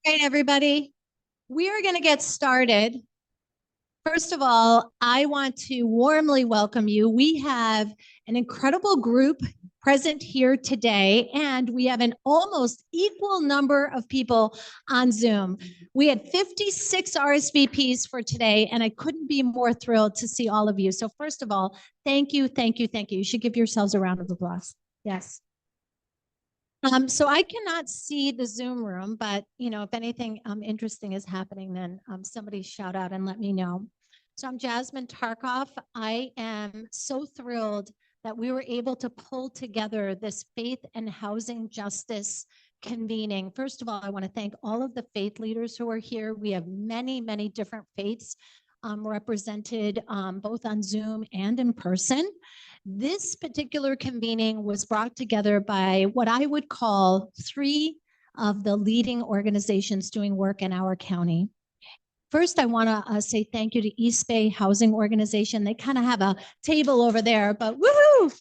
All right, everybody, we are going to get started. First of all, I want to warmly welcome you. We have an incredible group present here today, and we have an almost equal number of people on Zoom. We had 56 RSVPs for today, and I couldn't be more thrilled to see all of you. So first of all, thank you, thank you, thank you. You should give yourselves a round of applause. Yes. So I cannot see the Zoom room, but if anything interesting is happening, then somebody shout out and let me know. So I'm Jasmine Tarkoff. I am so thrilled that we were able to pull together this faith and housing justice convening. First of all, I want to thank all of the faith leaders who are here. We have many, many different faiths represented both on Zoom and in person. This particular convening was brought together by what I would call three of the leading organizations doing work in our county. First, I want to say thank you to East Bay Housing Organization. They kind of have a table over there, but woohoo!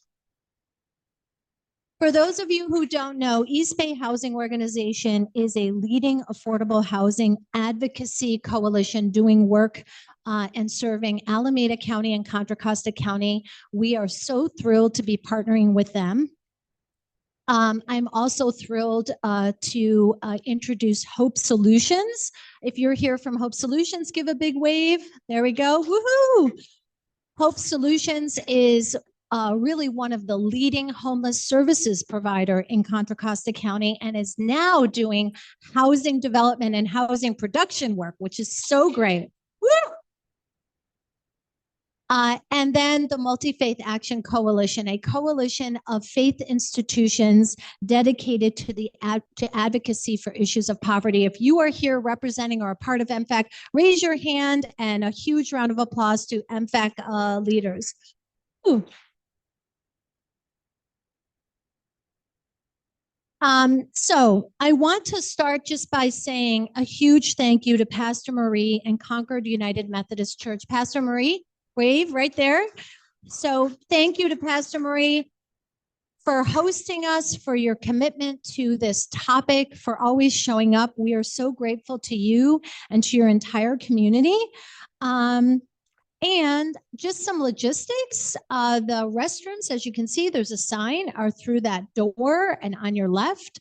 For those of you who don't know, East Bay Housing Organization is a leading affordable housing advocacy coalition doing work and serving Alameda County and Contra Costa County. We are so thrilled to be partnering with them. I'm also thrilled to introduce Hope Solutions. If you're here from Hope Solutions, give a big wave. There we go. Woohoo! Hope Solutions is really one of the leading homeless services provider in Contra Costa County and is now doing housing development and housing production work, which is so great. Woo! And then the Multi-Faith Action Coalition, a coalition of faith institutions dedicated to advocacy for issues of poverty. If you are here representing or a part of MFAC, raise your hand, and a huge round of applause to MFAC leaders. Ooh. So I want to start just by saying a huge thank you to Pastor Marie and Concord United Methodist Church. Pastor Marie, wave right there. So thank you to Pastor Marie for hosting us, for your commitment to this topic, for always showing up. We are so grateful to you and to your entire community. And just some logistics. The restrooms, as you can see, there's a sign, are through that door and on your left.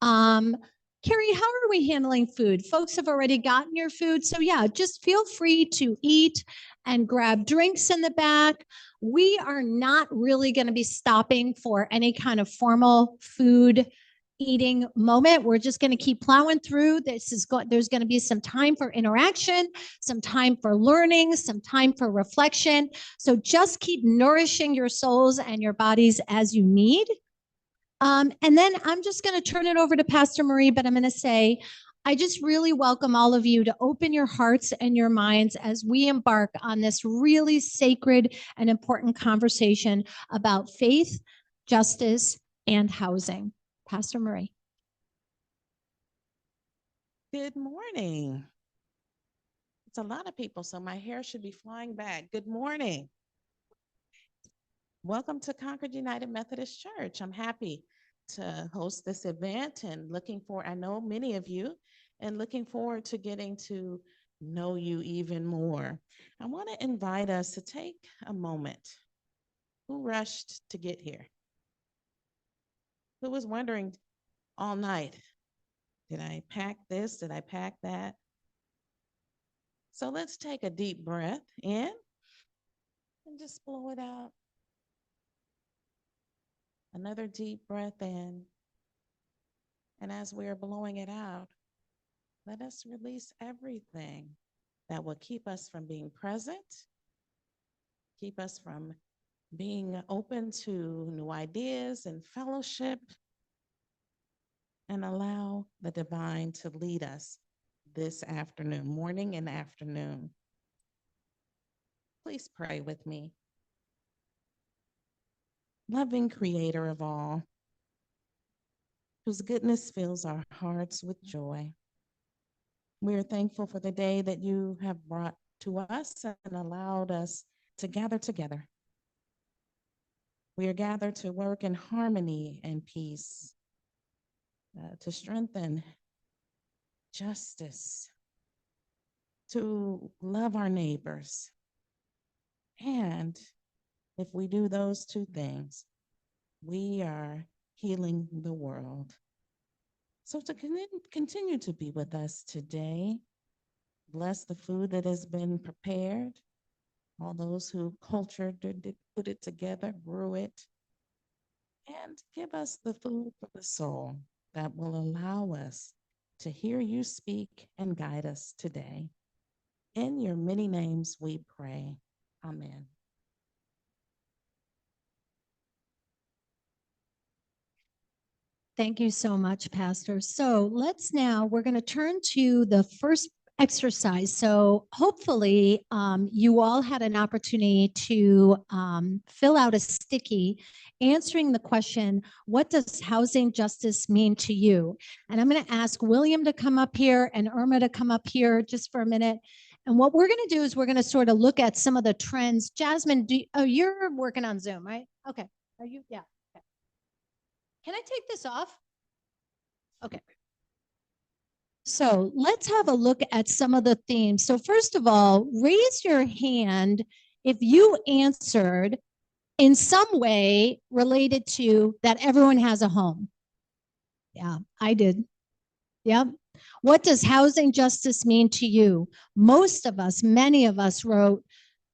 Carrie, how are we handling food? Folks have already gotten your food. So yeah, just feel free to eat and grab drinks in the back. We are not really going to be stopping for any kind of formal food eating moment. We're just going to keep plowing through. There's going to be some time for interaction, some time for learning, some time for reflection. So just keep nourishing your souls and your bodies as you need. And then I'm just going to turn it over to Pastor Marie, but I'm going to say, I just really welcome all of you to open your hearts and your minds as we embark on this really sacred and important conversation about faith, justice, and housing. Pastor Marie. Good morning. It's a lot of people, so my hair should be flying back. Good morning. Welcome to Concord United Methodist Church. I'm happy to host this event and I know many of you, and looking forward to getting to know you even more. I want to invite us to take a moment. Who rushed to get here? Who was wondering all night, did I pack this? Did I pack that? So let's take a deep breath in and just blow it out. Another deep breath in. And as we're blowing it out, let us release everything that will keep us from being present, keep us from being open to new ideas and fellowship, and allow the divine to lead us this afternoon, morning and afternoon. Please pray with me. Loving Creator of all, whose goodness fills our hearts with joy, we are thankful for the day that you have brought to us and allowed us to gather together. We are gathered to work in harmony and peace, to strengthen justice, to love our neighbors. And if we do those two things, we are healing the world. So to continue to be with us today, bless the food that has been prepared, all those who cultured it, put it together, grew it, and give us the food for the soul that will allow us to hear you speak and guide us today. In your many names we pray. Amen. Thank you so much, Pastor. So we're going to turn to the first exercise. So hopefully you all had an opportunity to fill out a sticky answering the question, what does housing justice mean to you? And I'm going to ask William to come up here and Irma to come up here just for a minute. And what we're going to do is we're going to sort of look at some of the trends. Jasmine, you're working on Zoom, right? Okay. Are you? Yeah. Okay. Can I take this off? Okay. So let's have a look at some of the themes. So first of all, raise your hand if you answered in some way related to that everyone has a home. Yeah, I did. Yep. What does housing justice mean to you? Most of us, many of us wrote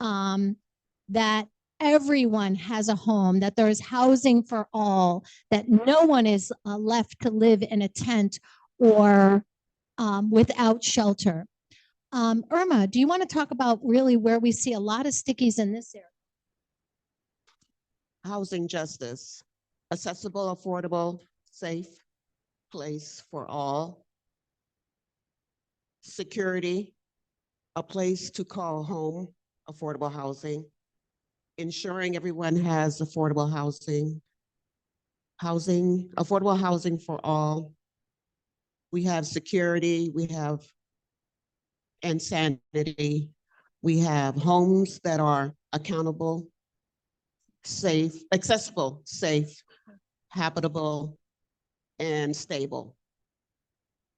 that everyone has a home, that there is housing for all, that no one is left to live in a tent or without shelter. Irma, do you want to talk about really where we see a lot of stickies in this area? Housing justice, accessible, affordable, safe place for all. Security, a place to call home, affordable housing. Ensuring everyone has affordable housing. Affordable housing for all. We have security, we have insanity. We have homes that are accountable, safe, accessible, safe, habitable, and stable.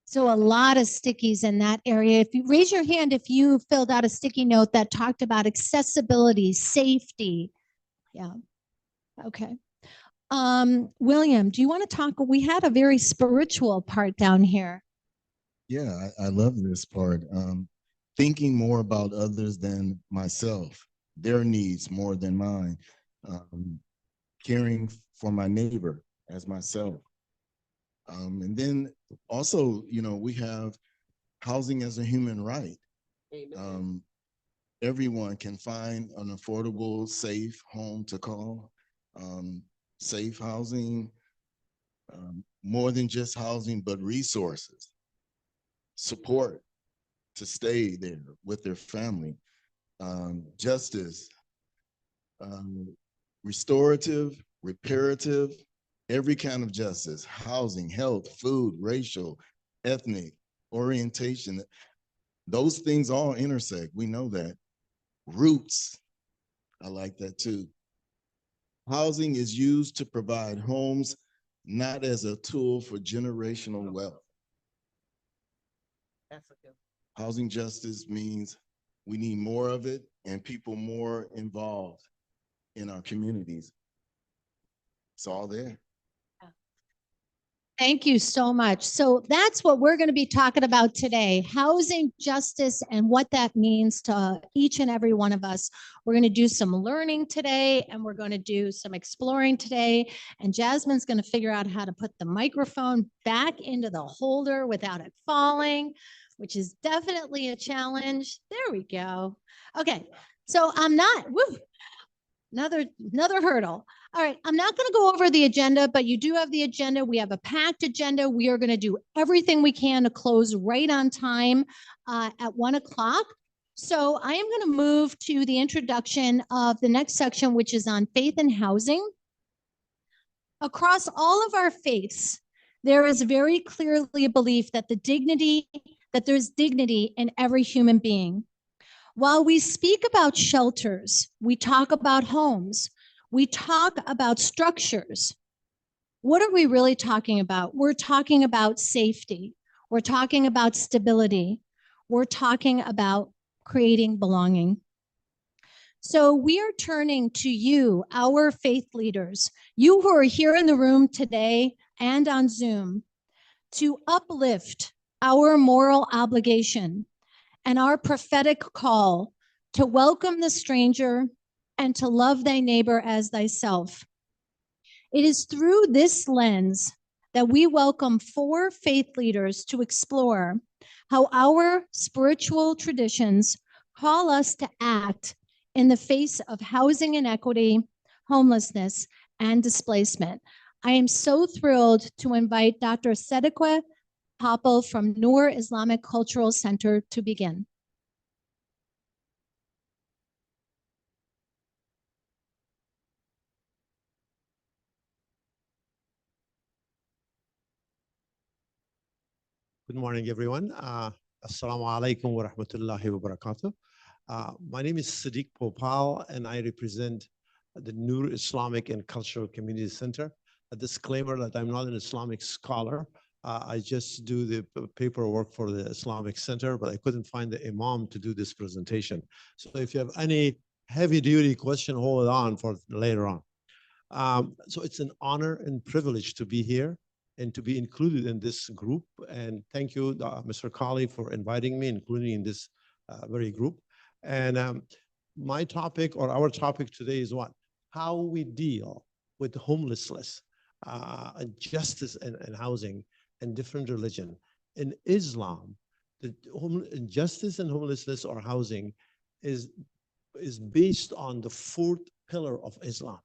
So a lot of stickies in that area. If you raise your hand, if you filled out a sticky note that talked about accessibility, safety. Yeah. Okay. William, do you want to talk? We had a very spiritual part down here. Yeah, I love this part. Thinking more about others than myself, their needs more than mine, caring for my neighbor as myself. And then also, we have housing as a human right. Everyone can find an affordable, safe home to call, safe housing, more than just housing, but resources, support to stay there with their family, justice, restorative, reparative, every kind of justice, housing, health, food, racial, ethnic, orientation. Those things all intersect. We know that. Roots, I like that too. Housing is used to provide homes, not as a tool for generational wealth. That's a good. Housing justice means we need more of it and people more involved in our communities. It's all there. Thank you so much. So that's what we're going to be talking about today, housing justice and what that means to each and every one of us. We're going to do some learning today and we're going to do some exploring today. And Jasmine's going to figure out how to put the microphone back into the holder without it falling, which is definitely a challenge. There we go. Okay, so another hurdle. All right, I'm not going to go over the agenda, but you do have the agenda. We have a packed agenda. We are going to do everything we can to close right on time at 1 o'clock. So I am going to move to the introduction of the next section, which is on faith and housing. Across all of our faiths, there is very clearly a belief that there's dignity in every human being. While we speak about shelters, we talk about homes, we talk about structures. What are we really talking about? We're talking about safety. We're talking about stability. We're talking about creating belonging. So we are turning to you, our faith leaders, you who are here in the room today and on Zoom, to uplift our moral obligation and our prophetic call to welcome the stranger and to love thy neighbor as thyself. It is through this lens that we welcome 4 faith leaders to explore how our spiritual traditions call us to act in the face of housing inequity, homelessness, and displacement. I am so thrilled to invite Dr. Sedekwe Papel from Noor Islamic Cultural Center to begin. Good morning, everyone. Assalamu alaikum wa rahmatullahi wa barakatuh. My name is Sadiq Popal, and I represent the Noor Islamic and Cultural Community Center. A disclaimer that I'm not an Islamic scholar. I just do the paperwork for the Islamic Center, but I couldn't find the imam to do this presentation. So if you have any heavy-duty question, hold on for later on. So it's an honor and privilege to be here and to be included in this group. And thank you, Mr. Kali, for inviting me, including in this very group. And my topic, or our topic today, is what? How we deal with homelessness, justice and housing, and different religion. In Islam, the justice and homelessness or housing is based on the 4th pillar of Islam.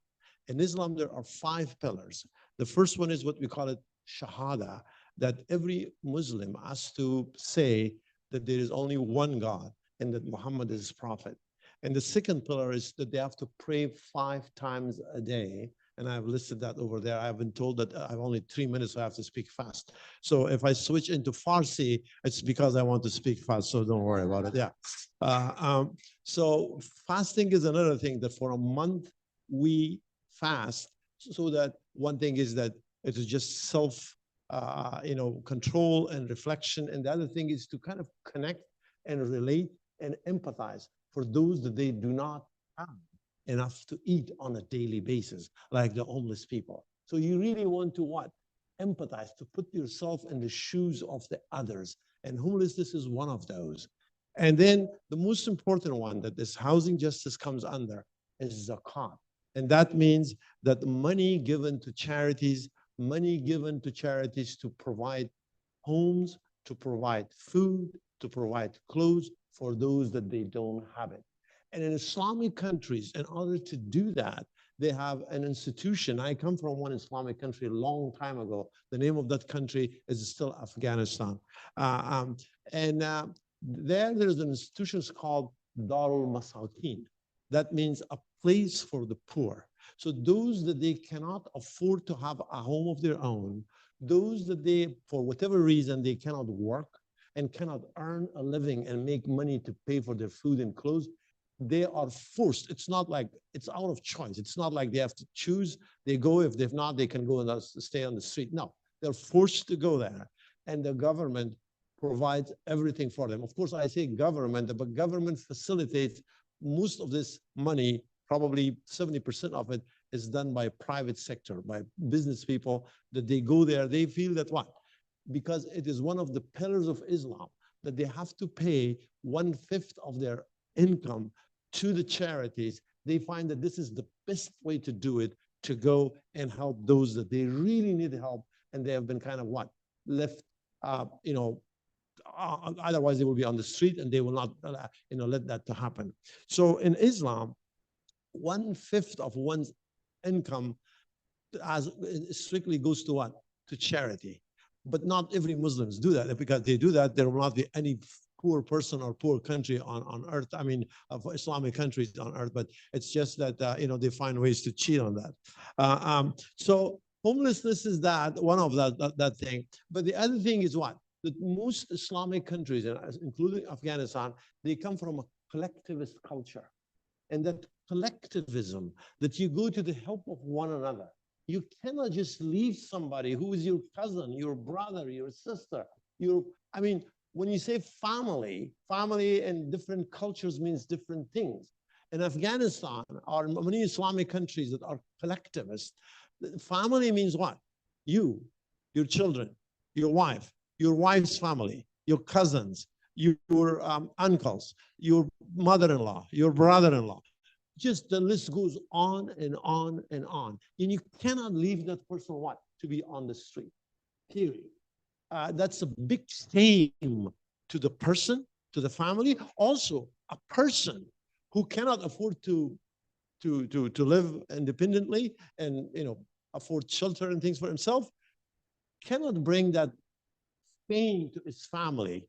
In Islam, there are 5 pillars. The first one is what we call it Shahada, that every Muslim has to say that there is only one God and that Muhammad is his prophet. And the second pillar is that they have to pray 5 times a day. And I've listed that over there. I've been told that I have only 3 minutes, so I have to speak fast. So if I switch into Farsi, it's because I want to speak fast, so don't worry about it. Yeah. So fasting is another thing that for a month we fast, so that one thing is that it is just self, control and reflection. And the other thing is to kind of connect and relate and empathize for those that they do not have enough to eat on a daily basis, like the homeless people. So you really want to what? Empathize, to put yourself in the shoes of the others. And homelessness is one of those. And then the most important one that this housing justice comes under is zakat. And that means that money given to charities to provide homes, to provide food, to provide clothes for those that they don't have it. And in Islamic countries, in order to do that, they have an institution. I come from one Islamic country a long time ago. The name of that country is still Afghanistan. There's an institution called Darul Masakin. That means a place for the poor. So those that they cannot afford to have a home of their own, those that they, for whatever reason, they cannot work and cannot earn a living and make money to pay for their food and clothes, they are forced. It's not like it's out of choice. It's not like they have to choose. They go, if they're not, they can go and stay on the street. No, they're forced to go there. And the government provides everything for them. Of course, I say government, but government facilitates most of this money. Probably 70% of it is done by private sector, by business people, that they go there. They feel that what? Because it is one of the pillars of Islam, that they have to pay 1/5 of their income to the charities. They find that this is the best way to do it, to go and help those that they really need help. And they have been kind of what? Left, otherwise they will be on the street and they will not, let that to happen. So in Islam, 1/5 of one's income as strictly goes to what? To charity. But not every Muslims do that. Because they do that, there will not be any poor person or poor country on earth. I mean, of Islamic countries on earth. But it's just that they find ways to cheat on that. So homelessness is one of that thing. But the other thing is what? That most Islamic countries, including Afghanistan, they come from a collectivist culture. And that collectivism, that you go to the help of one another. You cannot just leave somebody who is your cousin, your brother, your sister, I mean, when you say family, family in different cultures means different things. In Afghanistan or many Islamic countries that are collectivist, family means what? You, your children, your wife, your wife's family, your cousins, your uncles, your mother-in-law, your brother-in-law. Just the list goes on and on and on. And you cannot leave that person what? To be on the street, period. That's a big shame to the person, to the family. Also, a person who cannot afford to live independently and afford shelter and things for himself cannot bring that pain to his family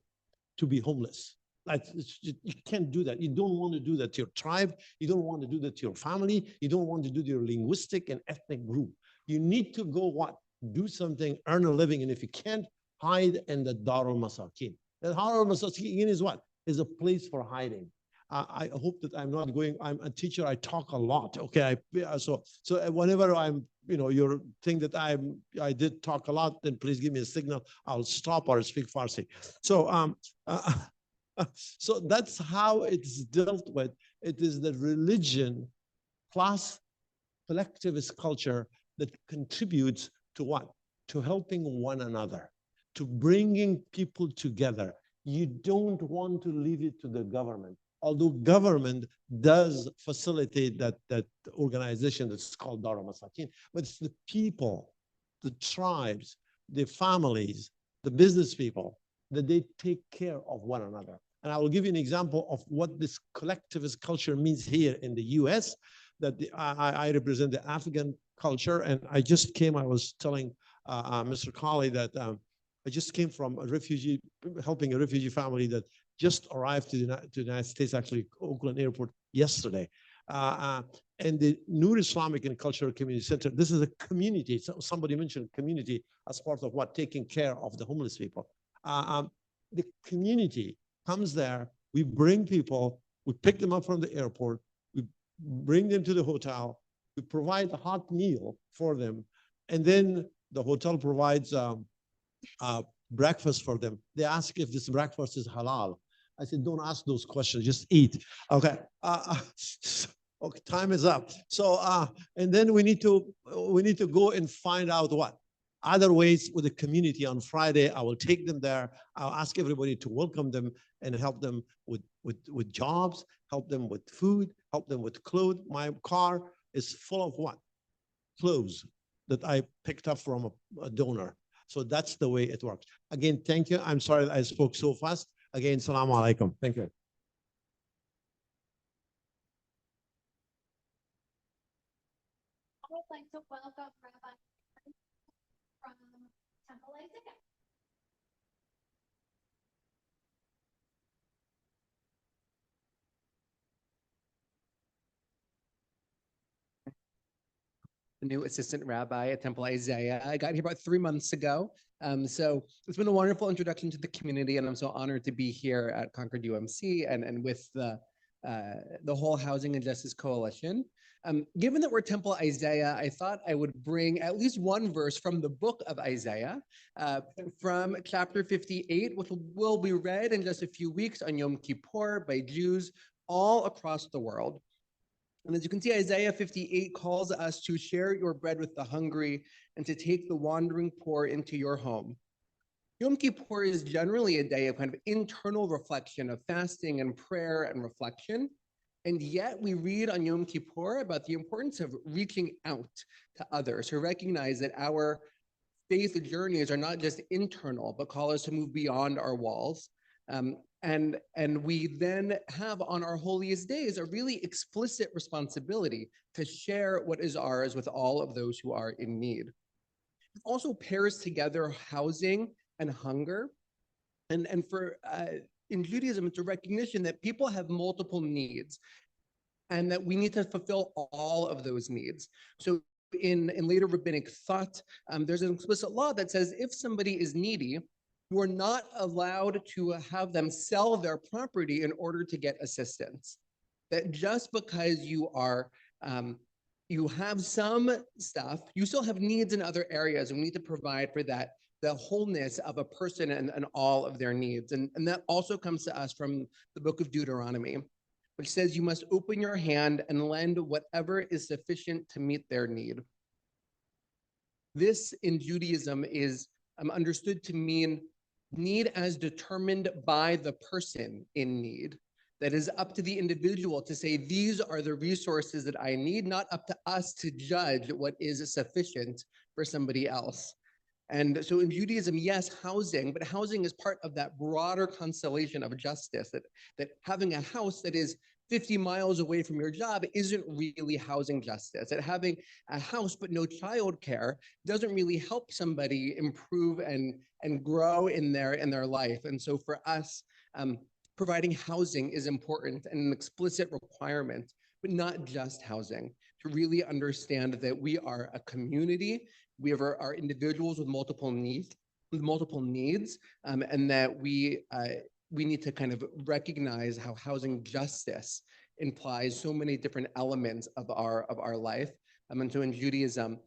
to be homeless. Like you can't do that. You don't want to do that to your tribe. You don't want to do that to your family. You don't want to do to your linguistic and ethnic group. You need to go what? Do something, earn a living, and if you can't, hide in the Dar al-Masakin. The Dar al-Masakin is what? Is a place for hiding. I hope that I'm not going. I'm a teacher. I talk a lot. Okay. So whenever I'm, you think that I did talk a lot, then please give me a signal. I'll stop or speak Farsi. So so that's how it's dealt with. It is the religion plus collectivist culture that contributes to what? To helping one another, to bringing people together. You don't want to leave it to the government. Although government does facilitate that organization that's called Dar al-Masakin, but it's the people, the tribes, the families, the business people, that they take care of one another. And I will give you an example of what this collectivist culture means here in the US, that I represent the Afghan culture. And I just came, I was telling Mr. Colley that I just came from a refugee, helping a refugee family that just arrived to the United States, actually Oakland Airport yesterday. And the Noor Islamic and Cultural Community Center, this is a community. So somebody mentioned community as part of what? Taking care of the homeless people. The community comes there, we bring people, we pick them up from the airport, we bring them to the hotel, we provide a hot meal for them, and then the hotel provides breakfast for them. They ask if this breakfast is halal. I said, don't ask those questions, just eat. Okay. Okay, time is up. So, and then we need to go and find out what other ways with the community. On Friday, I will take them there. I'll ask everybody to welcome them and help them with jobs, help them with food, help them with clothes. My car is full of what? Clothes that I picked up from a donor. So that's the way it works. Again, thank you. I'm sorry that I spoke so fast. Again, salam alaikum. Thank you. I would like to welcome Rabbi from Temple Isaiah. The new assistant rabbi at Temple Isaiah. I got here about 3 months ago. So it's been a wonderful introduction to the community, and I'm so honored to be here at Concord UMC and with the whole Housing and Justice Coalition. Given that we're Temple Isaiah, I thought I would bring at least one verse from the book of Isaiah, from chapter 58, which will be read in just a few weeks on Yom Kippur by Jews all across the world. And as you can see, Isaiah 58 calls us to share your bread with the hungry and to take the wandering poor into your home. Yom Kippur is generally a day of kind of internal reflection, of fasting and prayer and reflection. And yet we read on Yom Kippur about the importance of reaching out to others, who recognize that our faith journeys are not just internal, but call us to move beyond our walls. And we then have on our holiest days a really explicit responsibility to share what is ours with all of those who are in need. It also pairs together housing and hunger. And for in Judaism, it's a recognition that people have multiple needs and that we need to fulfill all of those needs. So in later rabbinic thought, there's an explicit law that says if somebody is needy, you are not allowed to have them sell their property in order to get assistance. That just because you are, you have some stuff, you still have needs in other areas, and we need to provide for that, the wholeness of a person and all of their needs. And that also comes to us from the book of Deuteronomy, which says you must open your hand and lend whatever is sufficient to meet their need. This in Judaism is understood to mean need as determined by the person in need. That is up to the individual to say, these are the resources that I need, not up to us to judge what is sufficient for somebody else. And so in Judaism, yes, housing, but housing is part of that broader constellation of justice, that having a house that is 50 miles away from your job isn't really housing justice. That having a house but no childcare doesn't really help somebody improve and grow in their life. And so for us, providing housing is important and an explicit requirement, but not just housing, to really understand that we are a community, we are individuals with multiple needs, and that we need to kind of recognize how housing justice implies so many different elements of our life. And so in Judaism,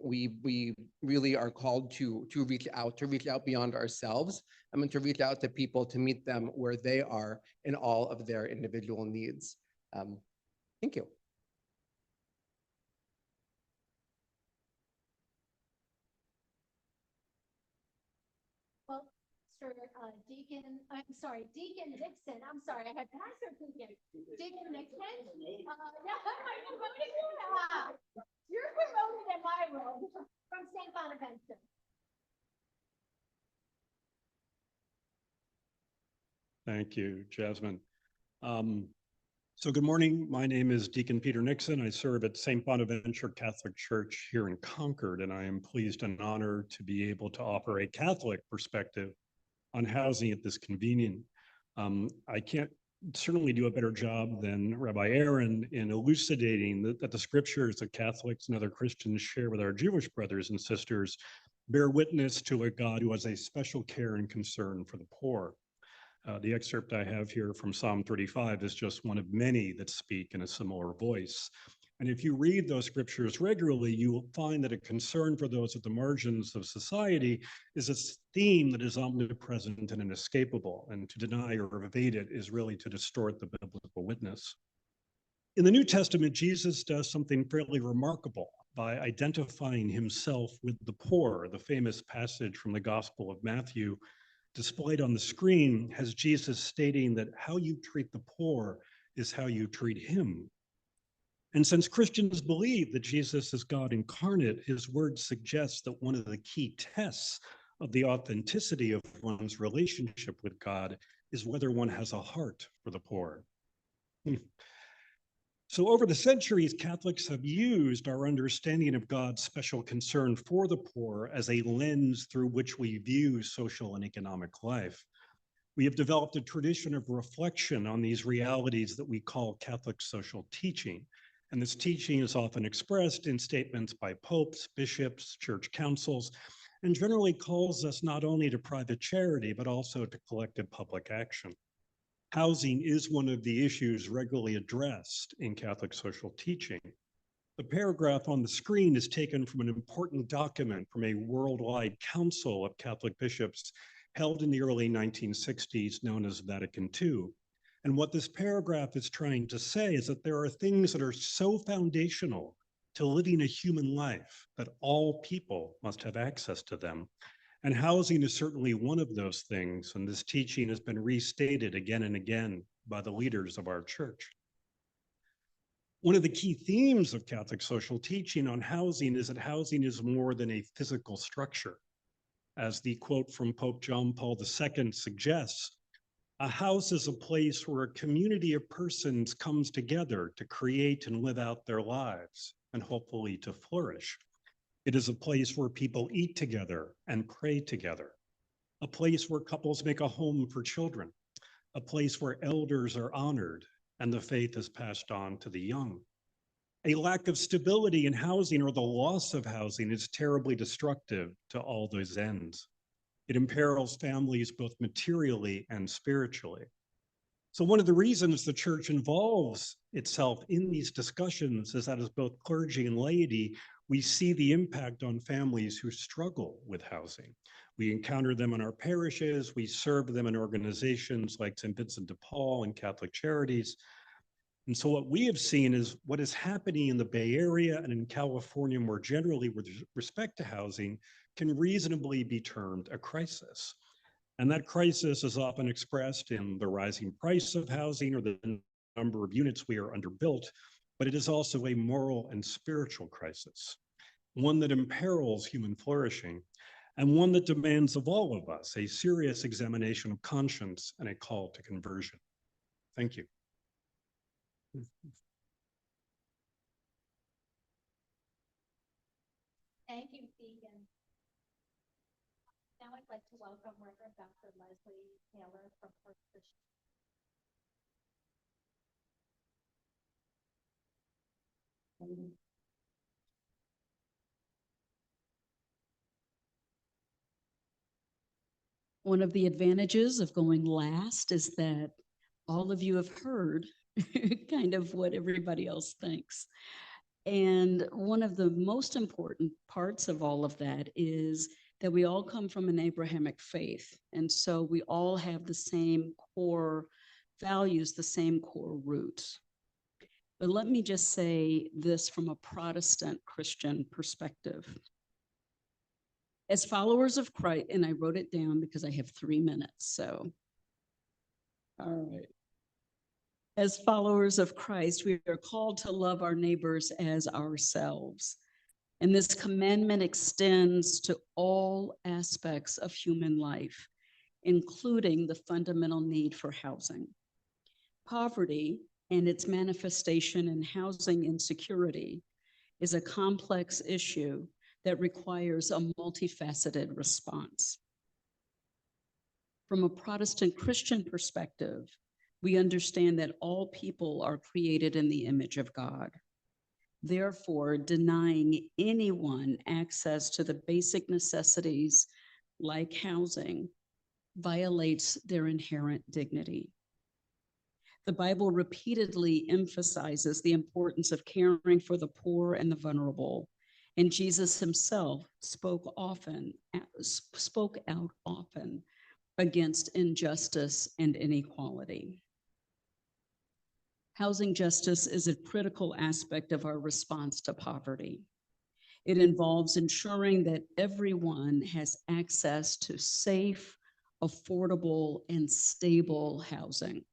we really are called to reach out beyond ourselves, and to reach out to people to meet them where they are in all of their individual needs. Thank you. Well, Deacon Nixon. I'm sorry, I had Pastor Deacon. Deacon Nixon. You're promoted in my room from St. Bonaventure. Thank you, Jasmine. So good morning. My name is Deacon Peter Nixon. I serve at St. Bonaventure Catholic Church here in Concord, and I am pleased and honored to be able to offer a Catholic perspective on housing at this convening. I can't certainly do a better job than Rabbi A.C.T.I.O.N. in elucidating that the scriptures that Catholics and other Christians share with our Jewish brothers and sisters bear witness to a God who has a special care and concern for the poor. The excerpt I have here from Psalm 35 is just one of many that speak in a similar voice. And if you read those scriptures regularly, you will find that a concern for those at the margins of society is a theme that is omnipresent and inescapable. And to deny or evade it is really to distort the biblical witness. In the New Testament, Jesus does something fairly remarkable by identifying himself with the poor. The famous passage from the Gospel of Matthew displayed on the screen has Jesus stating that how you treat the poor is how you treat him. And since Christians believe that Jesus is God incarnate, his words suggest that one of the key tests of the authenticity of one's relationship with God is whether one has a heart for the poor. So over the centuries, Catholics have used our understanding of God's special concern for the poor as a lens through which we view social and economic life. We have developed a tradition of reflection on these realities that we call Catholic social teaching. And this teaching is often expressed in statements by popes, bishops, church councils, and generally calls us not only to private charity, but also to collective public action. Housing is one of the issues regularly addressed in Catholic social teaching. The paragraph on the screen is taken from an important document from a worldwide council of Catholic bishops held in the early 1960s, known as Vatican II. And what this paragraph is trying to say is that there are things that are so foundational to living a human life that all people must have access to them. And housing is certainly one of those things, and this teaching has been restated again and again by the leaders of our church. One of the key themes of Catholic social teaching on housing is that housing is more than a physical structure. As the quote from Pope John Paul II suggests, a house is a place where a community of persons comes together to create and live out their lives, and hopefully to flourish. It is a place where people eat together and pray together, a place where couples make a home for children, a place where elders are honored and the faith is passed on to the young. A lack of stability in housing or the loss of housing is terribly destructive to all those ends. It imperils families both materially and spiritually. So one of the reasons the church involves itself in these discussions is that as both clergy and laity, We see the impact on families who struggle with housing. We encounter them in our parishes. We serve them in organizations like St. Vincent de Paul and Catholic Charities. And so what we have seen is what is happening in the Bay Area and in California more generally with respect to housing can reasonably be termed a crisis. And that crisis is often expressed in the rising price of housing or the number of units we are underbuilt, but it is also a moral and spiritual crisis, one that imperils human flourishing, and one that demands of all of us a serious examination of conscience and a call to conversion. Thank you. Thank you, Deacon. Now I'd like to welcome Reverend Dr. Leslie Taylor from First Christian. One of the advantages of going last is that all of you have heard kind of what everybody else thinks. And one of the most important parts of all of that is that we all come from an Abrahamic faith. And so we all have the same core values, the same core roots. But let me just say this from a Protestant Christian perspective. As followers of Christ, and I wrote it down because I have 3 minutes, so. All right. As followers of Christ, we are called to love our neighbors as ourselves. And this commandment extends to all aspects of human life, including the fundamental need for housing. Poverty and its manifestation in housing insecurity is a complex issue that requires a multifaceted response. From a Protestant Christian perspective, we understand that all people are created in the image of God. Therefore, denying anyone access to the basic necessities like housing violates their inherent dignity. The Bible repeatedly emphasizes the importance of caring for the poor and the vulnerable, and Jesus himself spoke out often against injustice and inequality. Housing justice is a critical aspect of our response to poverty. It involves ensuring that everyone has access to safe, affordable, and stable housing.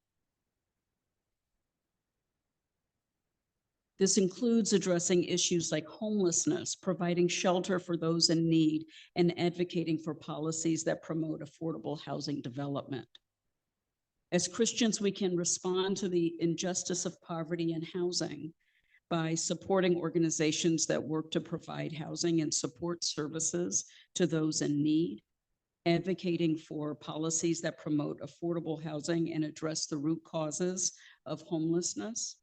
This includes addressing issues like homelessness, providing shelter for those in need, and advocating for policies that promote affordable housing development. As Christians, we can respond to the injustice of poverty and housing by supporting organizations that work to provide housing and support services to those in need, advocating for policies that promote affordable housing and address the root causes of homelessness,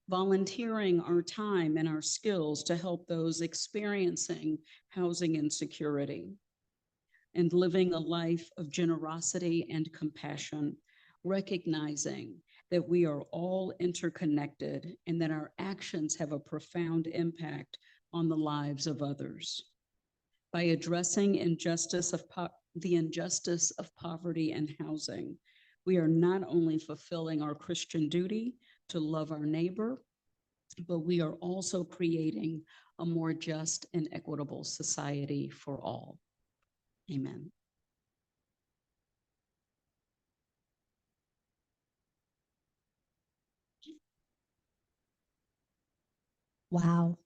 volunteering our time and our skills to help those experiencing housing insecurity, and living a life of generosity and compassion, recognizing that we are all interconnected and that our actions have a profound impact on the lives of others. By addressing the injustice of poverty and housing, we are not only fulfilling our Christian duty to love our neighbor, but we are also creating a more just and equitable society for all. Amen. Wow.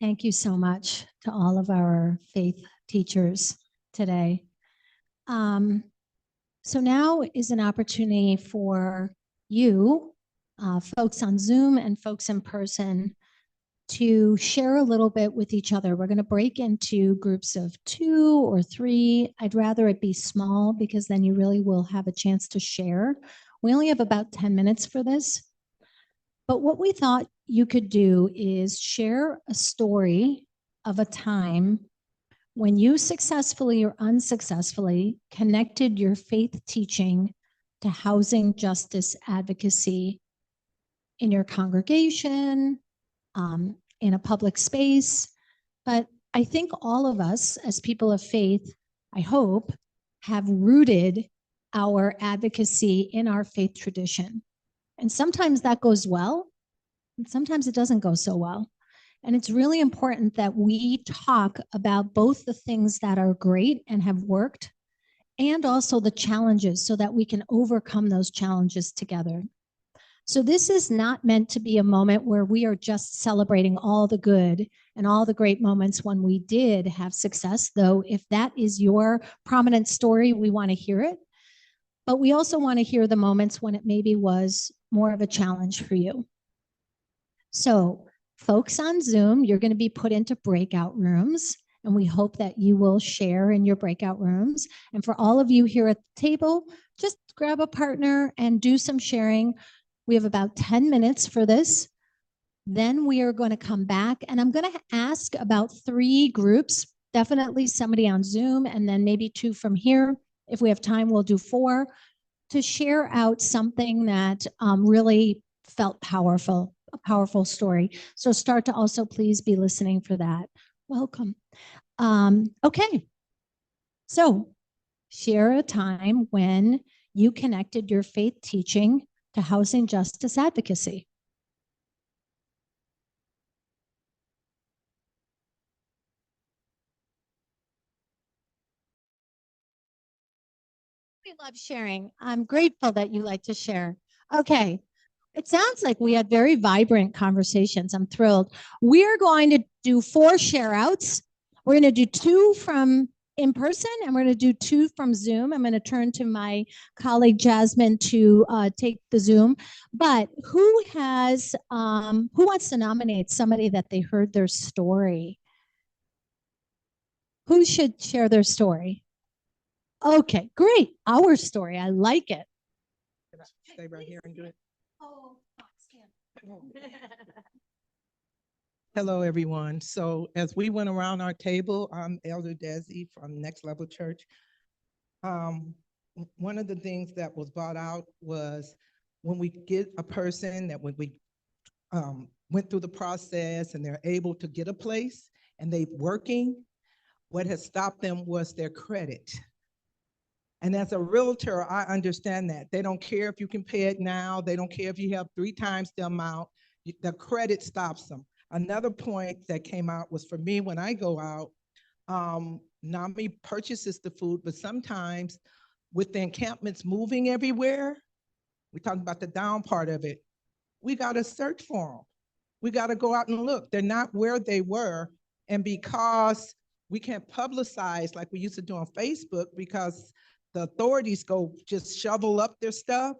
Thank you so much to all of our faith teachers today. So now is an opportunity for you, folks on Zoom and folks in person, to share a little bit with each other. We're going to break into groups of 2 or 3. I'd rather it be small because then you really will have a chance to share. We only have about 10 minutes for this. But what we thought you could do is share a story of a time when you successfully or unsuccessfully connected your faith teaching to housing justice advocacy in your congregation, in a public space. But I think all of us as people of faith, I hope, have rooted our advocacy in our faith tradition. And sometimes that goes well, and sometimes it doesn't go so well. And it's really important that we talk about both the things that are great and have worked, and also the challenges so that we can overcome those challenges together. So this is not meant to be a moment where we are just celebrating all the good and all the great moments when we did have success, though if that is your prominent story, we want to hear it. But we also want to hear the moments when it maybe was more of a challenge for you. So folks on Zoom, you're going to be put into breakout rooms, and we hope that you will share in your breakout rooms. And for all of you here at the table, just grab a partner and do some sharing. We have about 10 minutes for this. Then we are going to come back, and I'm going to ask about 3 groups, definitely somebody on Zoom, and then maybe 2 from here. If we have time, we'll do 4, to share out something that really felt powerful, a powerful story. So start to also please be listening for that. Welcome. Okay. So share a time when you connected your faith teaching to housing justice advocacy. We love sharing. I'm grateful that you like to share. Okay. It sounds like we had very vibrant conversations. I'm thrilled. We're going to do 4 share outs. We're going to do 2 from in person, and we're going to do 2 from Zoom. I'm going to turn to my colleague Jasmine to take the Zoom. But who wants to nominate somebody that they heard their story? Who should share their story? Okay, great. Our story. I like it. Stay right here and do it. Oh, Hello, everyone. So as we went around our table, I'm Elder Desi from Next Level Church. One of the things that was brought out was when we get a person that when we went through the process and they're able to get a place and they're working, what has stopped them was their credit. And as a realtor, I understand that. They don't care if you can pay it now. They don't care if you have 3 times the amount. The credit stops them. Another point that came out was for me when I go out, NAMI purchases the food, but sometimes with the encampments moving everywhere, we're talking about the down part of it, we got to search for them. We got to go out and look. They're not where they were. And because we can't publicize like we used to do on Facebook because the authorities go just shovel up their stuff,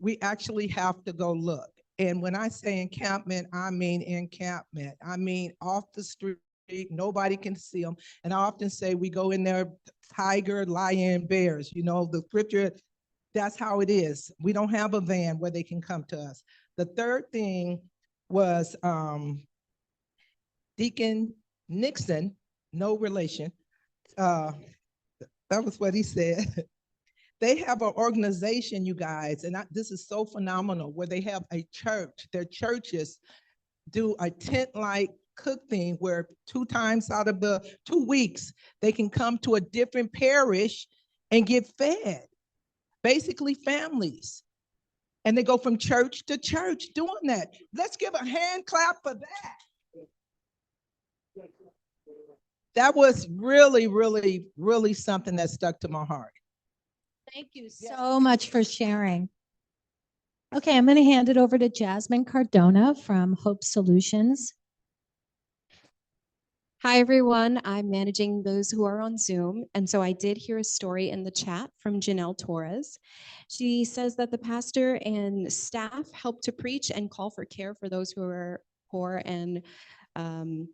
we actually have to go look. And when I say encampment, I mean encampment. I mean off the street, nobody can see them. And I often say we go in there, tiger, lion, bears. You know, the scripture, that's how it is. We don't have a van where they can come to us. The third thing was Deacon Nixon, no relation. That was what he said. They have an organization, you guys, and this is so phenomenal, where they have a church. Their churches do a tent-like cook thing where 2 times out of the 2 weeks, they can come to a different parish and get fed, basically families. And they go from church to church doing that. Let's give a hand clap for that. That was really, really, really something that stuck to my heart. Thank you so much for sharing. Okay, I'm going to hand it over to Jasmine Cardona from Hope Solutions. Hi, everyone. I'm managing those who are on Zoom. And so I did hear a story in the chat from Janelle Torres. She says that the pastor and staff help to preach and call for care for those who are poor and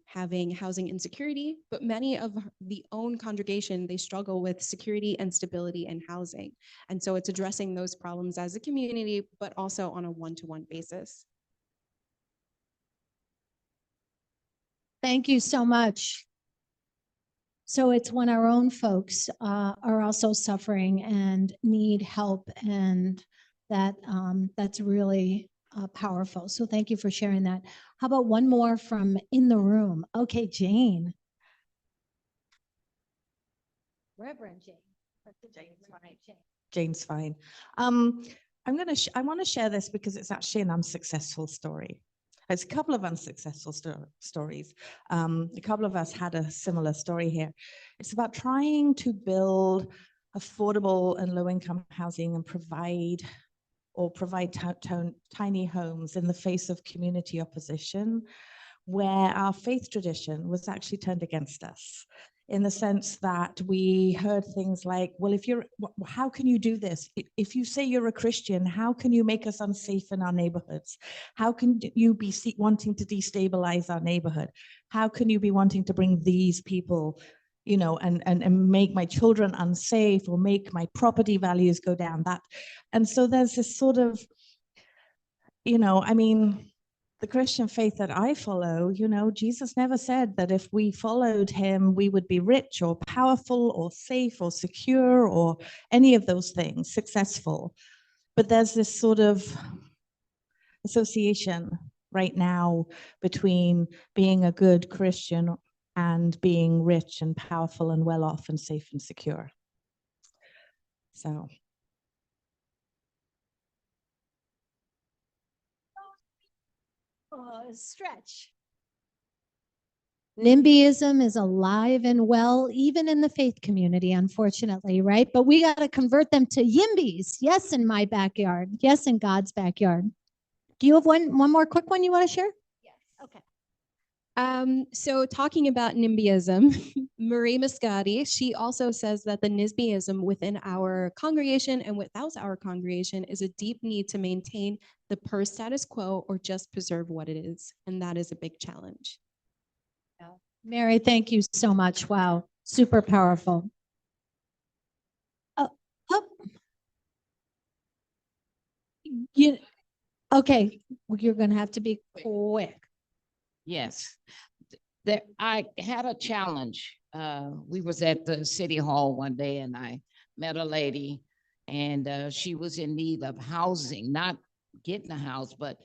having housing insecurity, but many of the own congregation, they struggle with security and stability in housing. And so it's addressing those problems as a community, but also on a one-to-one basis. Thank you so much. So it's when our own folks are also suffering and need help, and that's really powerful. So thank you for sharing that. How about one more from in the room? Okay, Jane. Reverend Jane. Jane's fine. I want to share this because it's actually an unsuccessful story. It's a couple of unsuccessful stories. A couple of us had a similar story here. It's about trying to build affordable and low-income housing and provide tiny homes in the face of community opposition, where our faith tradition was actually turned against us, in the sense that we heard things like, well, how can you do this? If you say you're a Christian, how can you make us unsafe in our neighborhoods? How can you be wanting to destabilize our neighborhood? How can you be wanting to bring these people, you know, and make my children unsafe or make my property values go down? And so there's this sort of, you know, I mean, the Christian faith that I follow, you know, Jesus never said that if we followed him, we would be rich or powerful or safe or secure or any of those things, successful. But there's this sort of association right now between being a good Christian and being rich and powerful and well off and safe and secure. So. Stretch. NIMBYism is alive and well, even in the faith community, unfortunately, right? But we got to convert them to YIMBYs. Yes, in my backyard. Yes, in God's backyard. Do you have one more quick one you want to share? Yes. Okay. So talking about NIMBYism, Marie Muscati, she also says that the NISBYism within our congregation and without our congregation is a deep need to maintain the per status quo or just preserve what it is. And that is a big challenge. Mary, thank you so much. Wow, super powerful. Okay, you're going to have to be quick. Yes, I had a challenge. We was at the city hall one day and I met a lady and she was in need of housing, not getting a house, but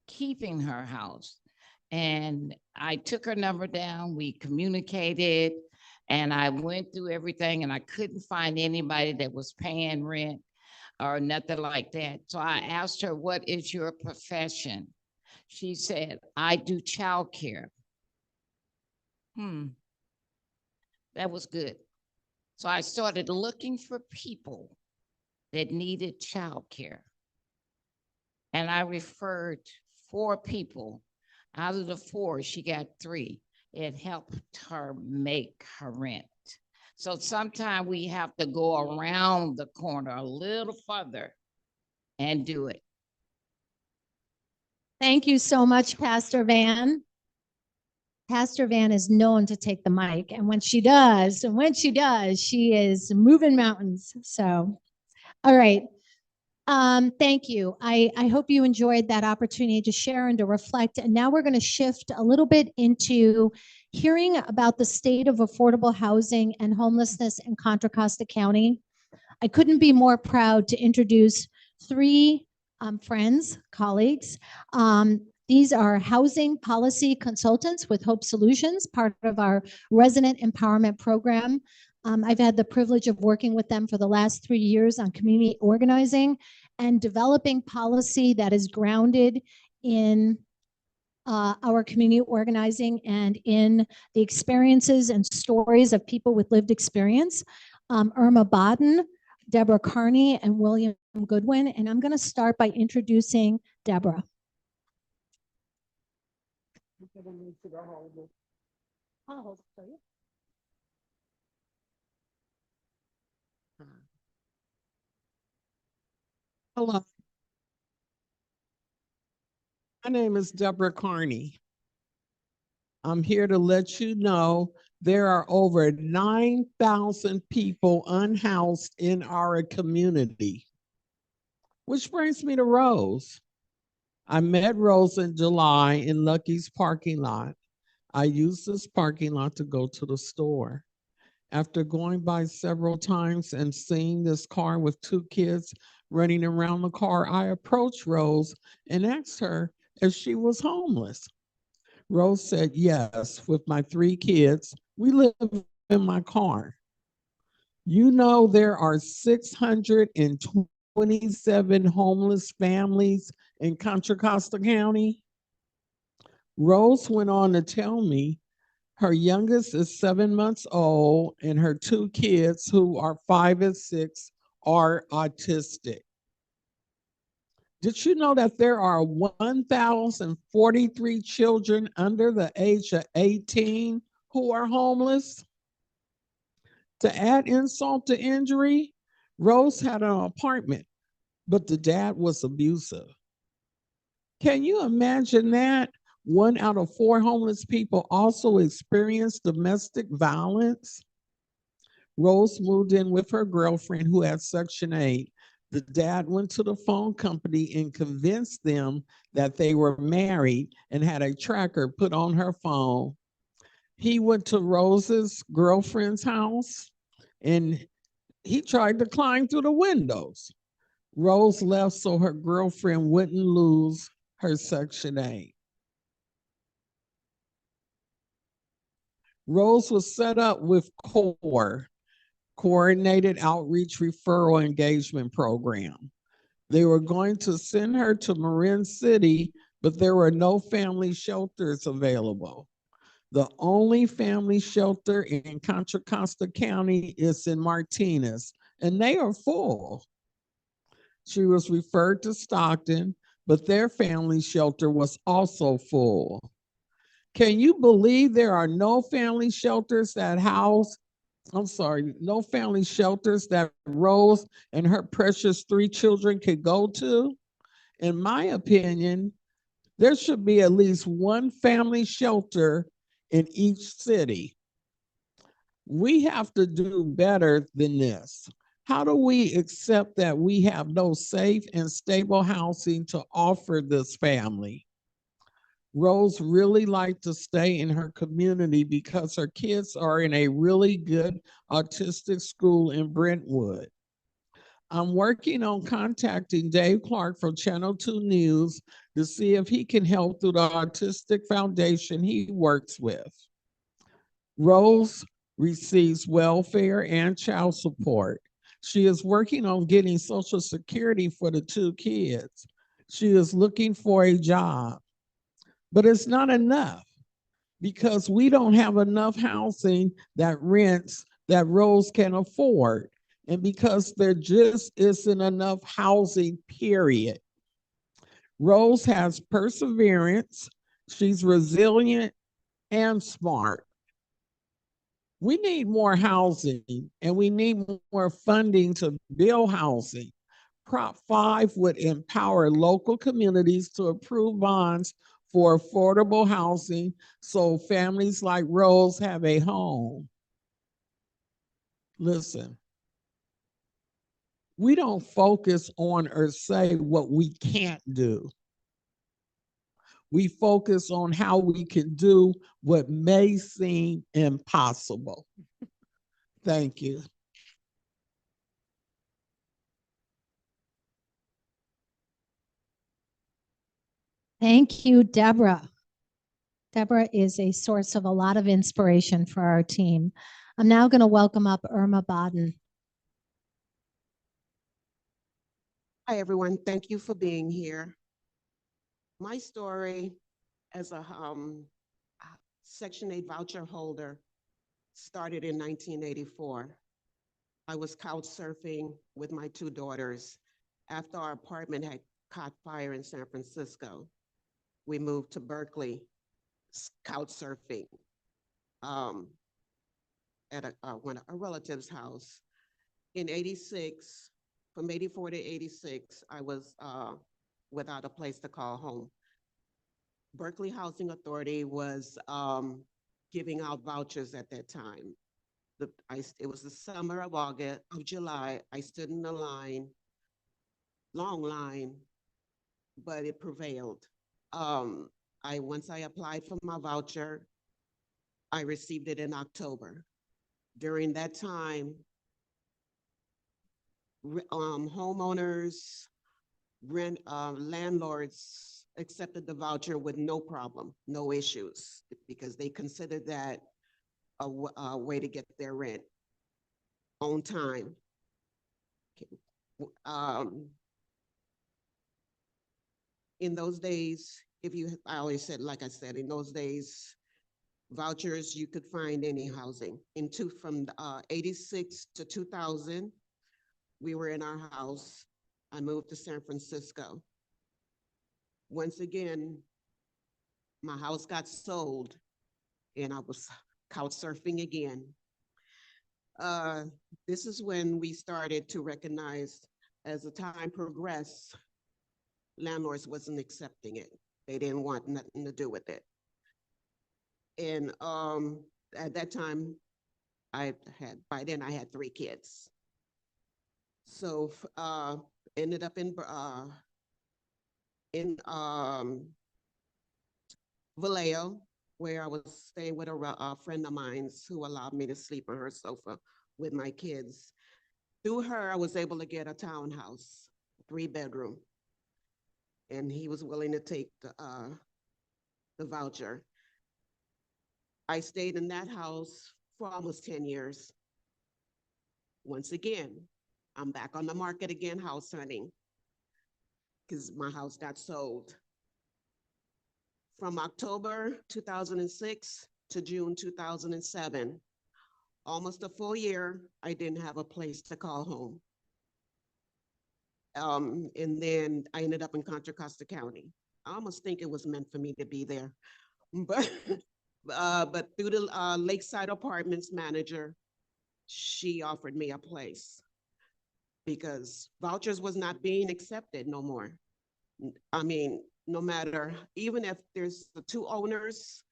keeping her house. And I took her number down, we communicated, and I went through everything and I couldn't find anybody that was paying rent or nothing like that. So I asked her, what is your profession? She said, I do childcare. That was good. So I started looking for people that needed childcare. And I referred 4 people. Out of the 4, she got 3. It helped her make her rent. So sometimes we have to go around the corner a little further and do it. Thank you so much, Pastor Van. Pastor Van is known to take the mic. And when she does, she is moving mountains. So, all right. Thank you. I hope you enjoyed that opportunity to share and to reflect. And now we're going to shift a little bit into hearing about the state of affordable housing and homelessness in Contra Costa County. I couldn't be more proud to introduce 3 friends, colleagues. These are housing policy consultants with Hope Solutions, part of our resident empowerment program. I've had the privilege of working with them for the last 3 years on community organizing and developing policy that is grounded in our community organizing and in the experiences and stories of people with lived experience. Irma Baden, Deborah Carney, and William Goodwin. And I'm going to start by introducing Deborah. Hello. My name is Deborah Carney. I'm here to let you know there are over 9,000 people unhoused in our community. Which brings me to Rose. I met Rose in July in Lucky's parking lot. I used this parking lot to go to the store. After going by several times and seeing this car with 2 kids, running around the car, I approached Rose and asked her if she was homeless. Rose said, yes, with my 3 kids, we live in my car. You know, there are 627 homeless families in Contra Costa County. Rose went on to tell me her youngest is 7 months old and her 2 kids, who are 5 and 6, are autistic. Did you know that there are 1,043 children under the age of 18 who are homeless? To add insult to injury, Rose had an apartment, but the dad was abusive. Can you imagine that? 1 out of 4 homeless people also experience domestic violence. Rose moved in with her girlfriend who had Section 8. The dad went to the phone company and convinced them that they were married and had a tracker put on her phone. He went to Rose's girlfriend's house and he tried to climb through the windows. Rose left so her girlfriend wouldn't lose her Section 8. Rose was set up with CORE, Coordinated Outreach Referral Engagement Program. They were going to send her to Marin City, but there were no family shelters available. The only family shelter in Contra Costa County is in Martinez, and they are full. She was referred to Stockton, but their family shelter was also full. Can you believe there are no family shelters that no family shelters that Rose and her precious 3 children could go to? In my opinion, there should be at least 1 family shelter in each city. We have to do better than this. How do we accept that we have no safe and stable housing to offer this family? Rose really liked to stay in her community because her kids are in a really good autistic school in Brentwood. I'm working on contacting Dave Clark from Channel 2 News to see if he can help through the Autistic Foundation he works with. Rose receives welfare and child support. She is working on getting Social Security for the 2 kids. She is looking for a job. But it's not enough because we don't have enough housing that rents that Rose can afford, and because there just isn't enough housing, period. Rose has perseverance, she's resilient and smart. We need more housing and we need more funding to build housing. Prop 5 would empower local communities to approve bonds for affordable housing so families like Rose have a home. Listen, we don't focus on or say what we can't do. We focus on how we can do what may seem impossible. Thank you. Thank you, Deborah. Deborah is a source of a lot of inspiration for our team. I'm now going to welcome up Irma Baden. Hi, everyone. Thank you for being here. My story as a Section 8 voucher holder started in 1984. I was couch surfing with my 2 daughters after our apartment had caught fire in San Francisco. We moved to Berkeley, couch surfing at a relative's house. In 86, from 84 to 86, I was without a place to call home. Berkeley Housing Authority was giving out vouchers at that time. It was the summer of July. I stood in the line, long line, but it prevailed. Once I applied for my voucher, I received it in October. During that time, homeowners, landlords accepted the voucher with no problem, no issues, because they considered that a way to get their rent on time. In those days, I always said, like I said, in those days, vouchers, you could find any housing. From 86 to 2000, we were in our house. I moved to San Francisco. Once again, my house got sold and I was couch surfing again. This is when we started to recognize, as the time progressed, landlords wasn't accepting it. They didn't want nothing to do with it. And at that time, by then I had 3 kids. So ended up in Vallejo, where I was staying with a friend of mine who allowed me to sleep on her sofa with my kids. Through her, I was able to get a townhouse, 3-bedroom, and he was willing to take the voucher. I stayed in that house for almost 10 years. Once again, I'm back on the market again, house hunting, because my house got sold. From October 2006 to June 2007, almost a full year, I didn't have a place to call home. And then I ended up in Contra, Costa County. I almost think it was meant for me to be there. But through the Lakeside Apartments manager, she offered me a place because vouchers was not being accepted no more. I mean, no matter, even if there's the 2 owners,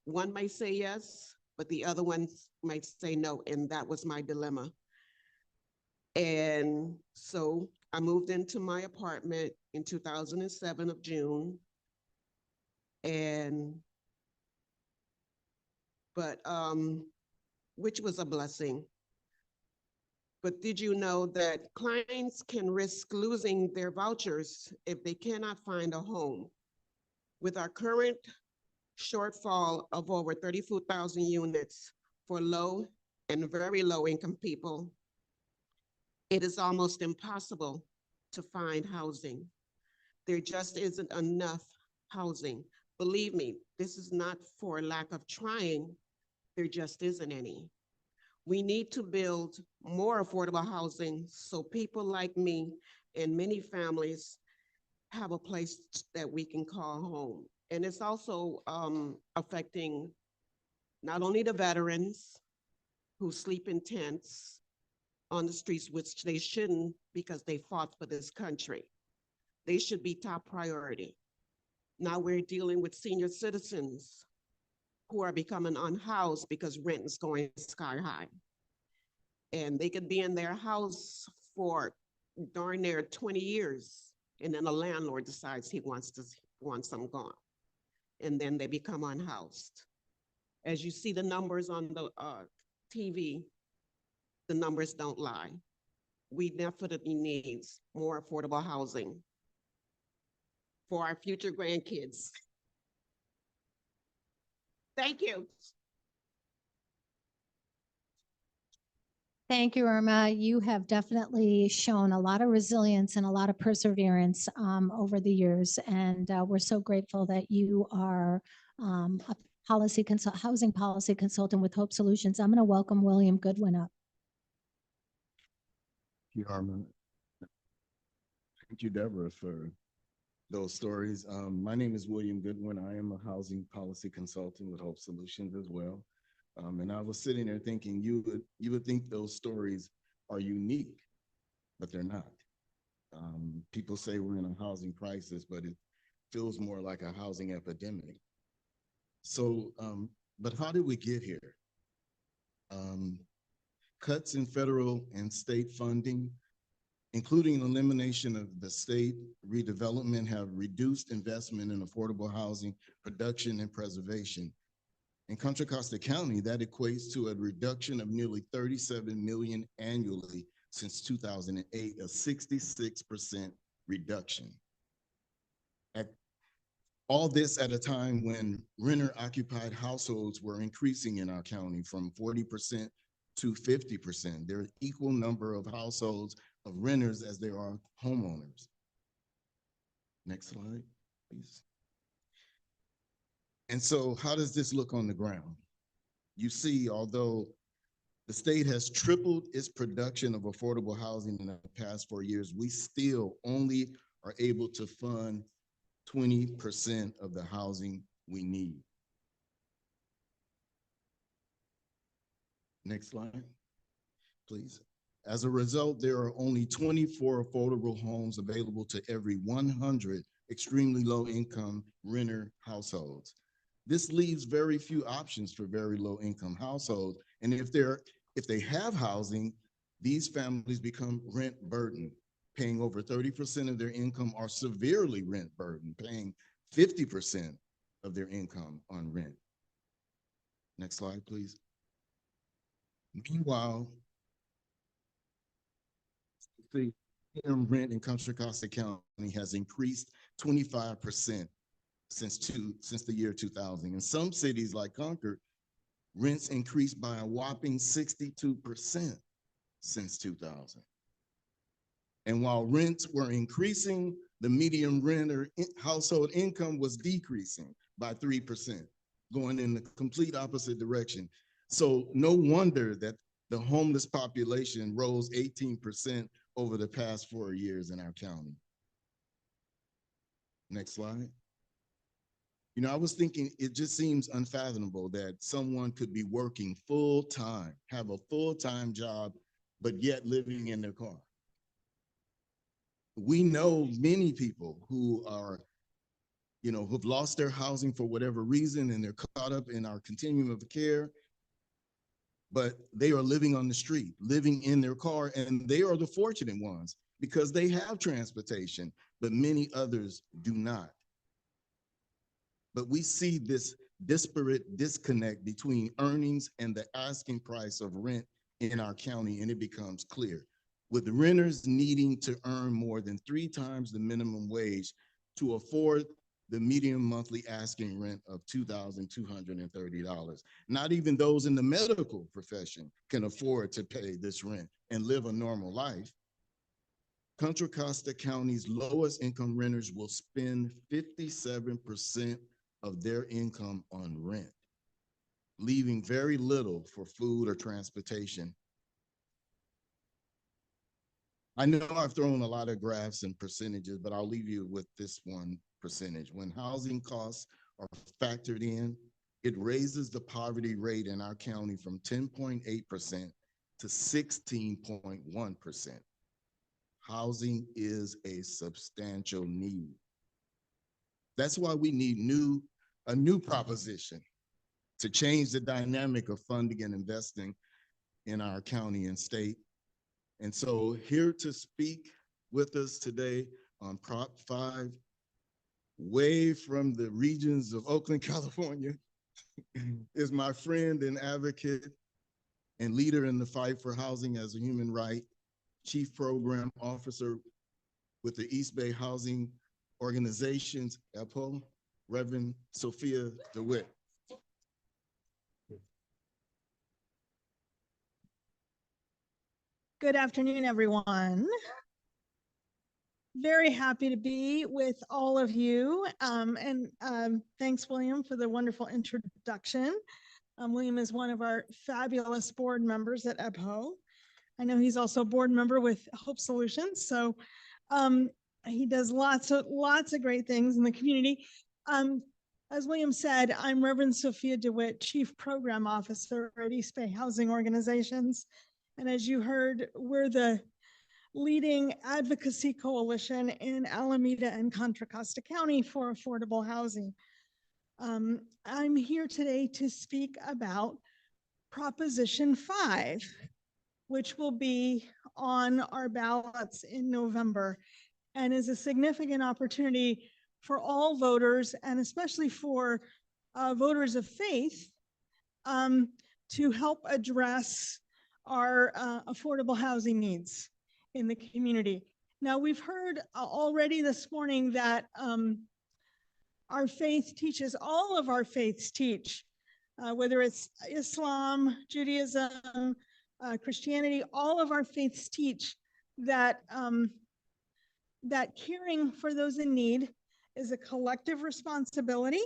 one might say yes, but the other one might say no, and that was my dilemma. And so I moved into my apartment in 2007 of June, which was a blessing. But did you know that clients can risk losing their vouchers if they cannot find a home? With our current shortfall of over 34,000 units for low and very low income people, it is almost impossible to find housing. There just isn't enough housing. Believe me, this is not for lack of trying, there just isn't any. We need to build more affordable housing so people like me and many families have a place that we can call home. And it's also affecting not only the veterans who sleep in tents on the streets, which they shouldn't because they fought for this country. They should be top priority. Now we're dealing with senior citizens who are becoming unhoused because rent is going sky high. And they could be in their house for darn near 20 years, and then a landlord decides he wants them gone. And then they become unhoused. As you see the numbers on the TV, the numbers don't lie. We definitely need more affordable housing for our future grandkids. Thank you. Thank you, Irma. You have definitely shown a lot of resilience and a lot of perseverance over the years. And we're so grateful that you are a housing policy consultant with Hope Solutions. I'm going to welcome William Goodwin up. Thank you, Armin. Thank you, Deborah, for those stories. My name is William Goodwin. I am a housing policy consultant with Hope Solutions as well. And I was sitting there thinking you would think those stories are unique, but they're not. People say we're in a housing crisis, but it feels more like a housing epidemic. So, but how did we get here? Cuts in federal and state funding, including elimination of the state redevelopment, have reduced investment in affordable housing production and preservation. In Contra Costa County, that equates to a reduction of nearly 37 million annually since 2008, a 66% reduction. All this at a time when renter-occupied households were increasing in our county from 40% to 50%. There are equal number of households of renters as there are homeowners. Next slide, please. And so how does this look on the ground? You see, although the state has tripled its production of affordable housing in the past 4 years, we still only are able to fund 20% of the housing we need. Next slide, please. As a result, there are only 24 affordable homes available to every 100 extremely low income renter households. This leaves very few options for very low income households. And if they have housing, these families become rent burdened, paying over 30% of their income, or severely rent burdened, paying 50% of their income on rent. Next slide, please. Meanwhile, the minimum rent in Contra Costa County has increased 25% since the year 2000. In some cities like Concord, rents increased by a whopping 62% since 2000. And while rents were increasing, the median renter household income was decreasing by 3%, going in the complete opposite direction. So no wonder that the homeless population rose 18% over the past 4 years in our county. Next slide. You know, I was thinking, it just seems unfathomable that someone could be working full-time, have a full-time job, but yet living in their car. We know many people who are, you know, who've lost their housing for whatever reason, and they're caught up in our continuum of care, but they are living on the street, living in their car, and they are the fortunate ones because they have transportation, but many others do not. But we see this disparate disconnect between earnings and the asking price of rent in our county, and it becomes clear. With the renters needing to earn more than 3 times the minimum wage to afford the median monthly asking rent of $2,230. Not even those in the medical profession can afford to pay this rent and live a normal life. Contra Costa County's lowest income renters will spend 57% of their income on rent, leaving very little for food or transportation. I know I've thrown a lot of graphs and percentages, but I'll leave you with this one percentage. When housing costs are factored in, it raises the poverty rate in our county from 10.8% to 16.1%. Housing is a substantial need. That's why we need a new proposition to change the dynamic of funding and investing in our county and state. And so here to speak with us today on Prop 5, way from the regions of Oakland, California, is my friend and advocate and leader in the fight for housing as a human right, Chief Program Officer with the East Bay Housing Organizations, A.C.T.I.O.N, Reverend Sophia DeWitt. Good afternoon, everyone. Very happy to be with all of you. Thanks, William, for the wonderful introduction. William is one of our fabulous board members at A.C.T.I.O.N. I know he's also a board member with Hope Solutions. So he does lots of great things in the community. As William said, I'm Reverend Sophia DeWitt, Chief Program Officer at East Bay Housing Organizations. And as you heard, we're the leading advocacy coalition in Alameda and Contra Costa County for affordable housing. I'm here today to speak about Proposition 5, which will be on our ballots in November and is a significant opportunity for all voters, and especially for voters of faith, to help address our affordable housing needs in the community. Now, we've heard already this morning that our faith teaches, all of our faiths teach, whether it's Islam, Judaism, Christianity, all of our faiths teach that that caring for those in need is a collective responsibility,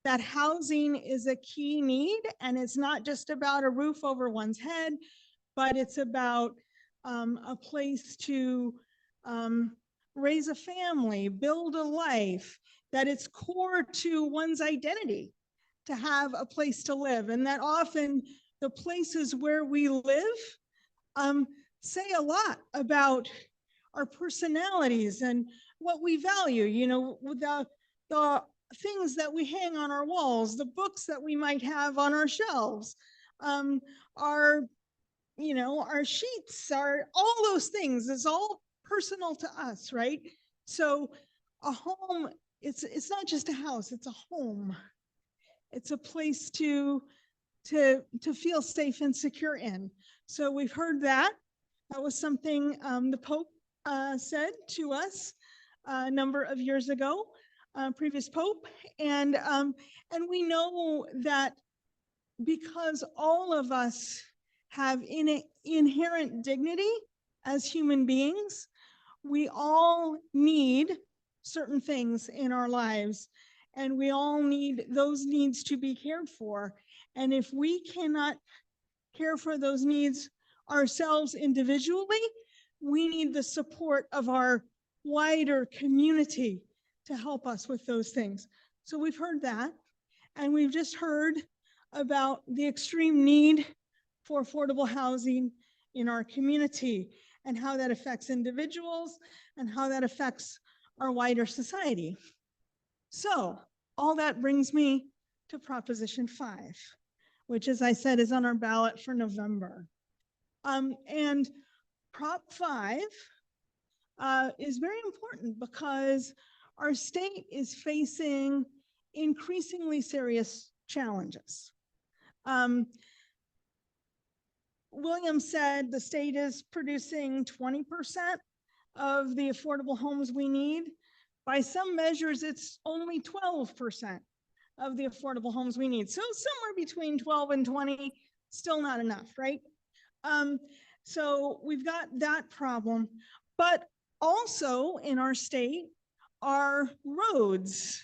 that housing is a key need, and it's not just about a roof over one's head, but it's about a place to raise a family, build a life, that it's core to one's identity to have a place to live, and that often the places where we live say a lot about our personalities and what we value, you know, the things that we hang on our walls, the books that we might have on our shelves, our, you know, our sheets, all those things is all personal to us, right? So a home, it's not just a house, it's a home. It's a place to feel safe and secure in. So we've heard that. That was something the Pope said to us a number of years ago, previous Pope. And we know that because all of us have inherent dignity as human beings, we all need certain things in our lives, and we all need those needs to be cared for. And if we cannot care for those needs ourselves individually, we need the support of our wider community to help us with those things. So we've heard that, and we've just heard about the extreme need for affordable housing in our community and how that affects individuals and how that affects our wider society. So all that brings me to Proposition 5, which, as I said, is on our ballot for November. And Prop 5 is very important because our state is facing increasingly serious challenges. William said the state is producing 20% of the affordable homes we need. By some measures, it's only 12% of the affordable homes we need. So somewhere between 12 and 20, still not enough, right? So we've got that problem, but also in our state, our roads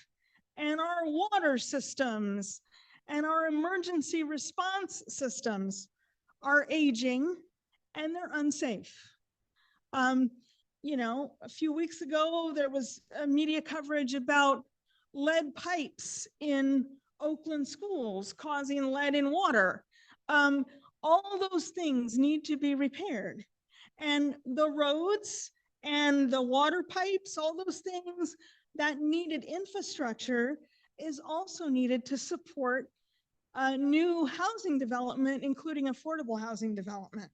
and our water systems and our emergency response systems are aging and they're unsafe. You know, a few weeks ago, there was media coverage about lead pipes in Oakland schools causing lead in water. All those things need to be repaired. And the roads and the water pipes, all those things, that needed infrastructure is also needed to support new housing development, including affordable housing development.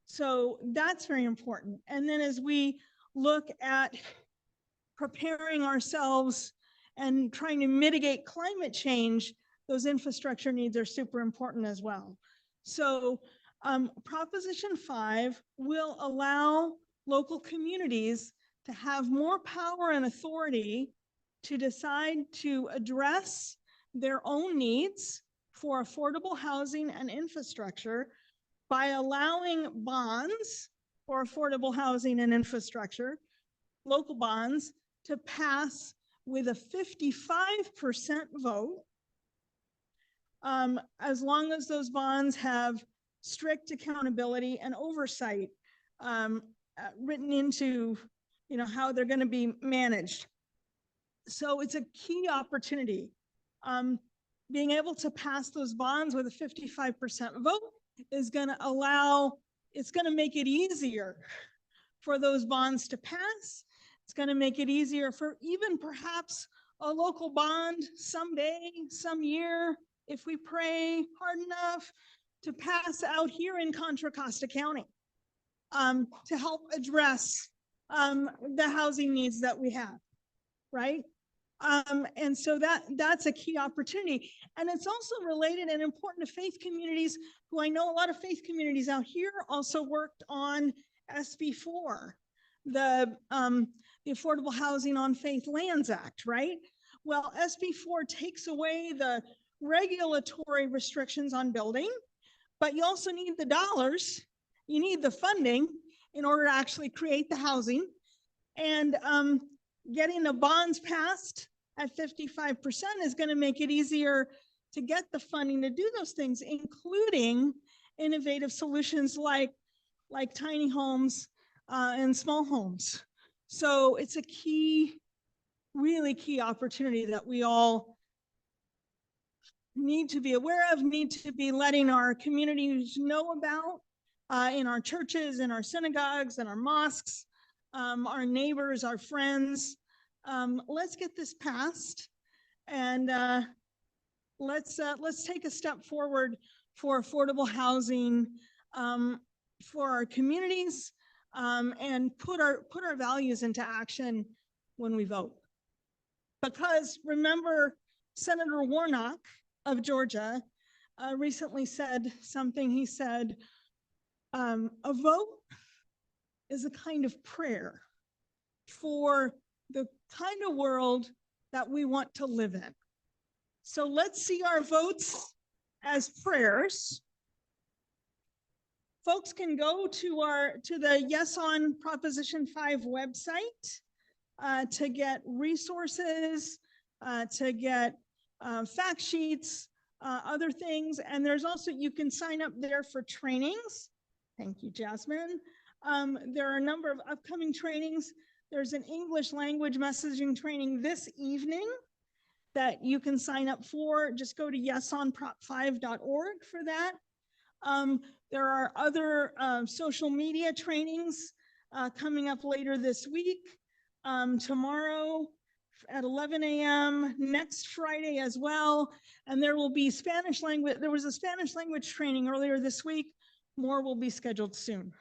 So that's very important. And then as we look at preparing ourselves and trying to mitigate climate change, those infrastructure needs are super important as well. So Proposition 5 will allow local communities to have more power and authority to decide to address their own needs for affordable housing and infrastructure by allowing bonds for affordable housing and infrastructure, local bonds, to pass with a 55% vote, as long as those bonds have strict accountability and oversight written into, you know, how they're going to be managed. So it's a key opportunity. Being able to pass those bonds with a 55% vote is going to allow, it's going to make it easier for those bonds to pass. It's going to make it easier for even perhaps a local bond someday, some year, if we pray hard enough, to pass out here in Contra, Costa County to help address the housing needs that we have, right? And so that's a key opportunity. And it's also related and important to faith communities, who I know a lot of faith communities out here also worked on SB4, the Affordable Housing on Faith Lands Act, right? Well, SB4 takes away the regulatory restrictions on building, but you also need the dollars, you need the funding in order to actually create the housing. And getting the bonds passed at 55% is going to make it easier to get the funding to do those things, including innovative solutions like tiny homes and small homes. So it's a key, really key opportunity that we all need to be aware of, need to be letting our communities know about in our churches, in our synagogues, and our mosques, our neighbors, our friends. Let's get this passed, and let's take a step forward for affordable housing for our communities, and put our values into action when we vote. Because remember, Senator Warnock of Georgia recently said something. He said, a vote is a kind of prayer for the kind of world that we want to live in. So let's see our votes as prayers. Folks can go to the Yes on Proposition 5 website to get resources, to get fact sheets, other things. And there's also, you can sign up there for trainings. Thank you, Jasmine. There are a number of upcoming trainings. There's an English language messaging training this evening that you can sign up for. Just go to yesonprop5.org for that. There are other social media trainings coming up later this week, tomorrow at 11 a.m., next Friday as well. And there will be Spanish language. There was a Spanish language training earlier this week. More will be scheduled soon.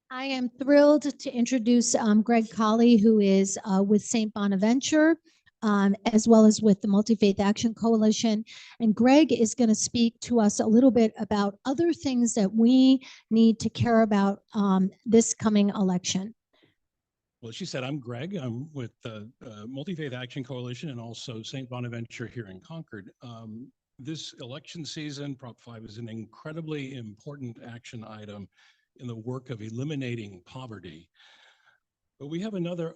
I am thrilled to introduce Greg Colley, who is with St. Bonaventure, as well as with the Multi-Faith Action Coalition. And Greg is going to speak to us a little bit about other things that we need to care about this coming election. Well, she said, I'm Greg. I'm with the Multi-Faith Action Coalition and also St. Bonaventure here in Concord. This election season, Prop 5 is an incredibly important action item in the work of eliminating poverty. But we have a number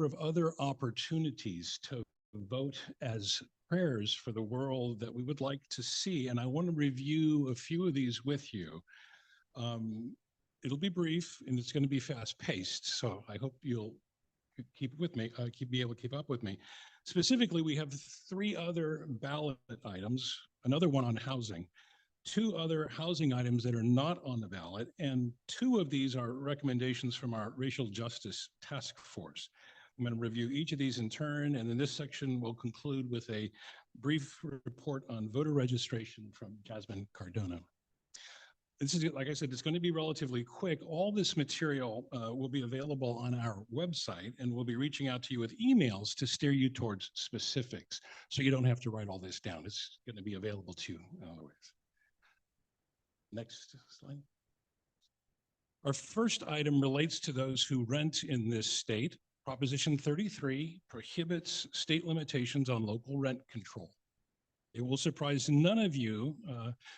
of other opportunities to vote as prayers for the world that we would like to see. And I want to review a few of these with you. It'll be brief and it's going to be fast paced. So I hope you'll keep with me, be able to keep up with me. Specifically, we have 3 other ballot items, another one on housing, 2 other housing items that are not on the ballot, and 2 of these are recommendations from our Racial Justice Task Force. I'm going to review each of these in turn, and then this section will conclude with a brief report on voter registration from Jasmine Cardona. This is, like I said, it's going to be relatively quick. All this material will be available on our website, and we'll be reaching out to you with emails to steer you towards specifics. So you don't have to write all this down. It's going to be available to you in other ways. Next slide. Our first item relates to those who rent in this state. Proposition 33 prohibits state limitations on local rent control. It will surprise none of you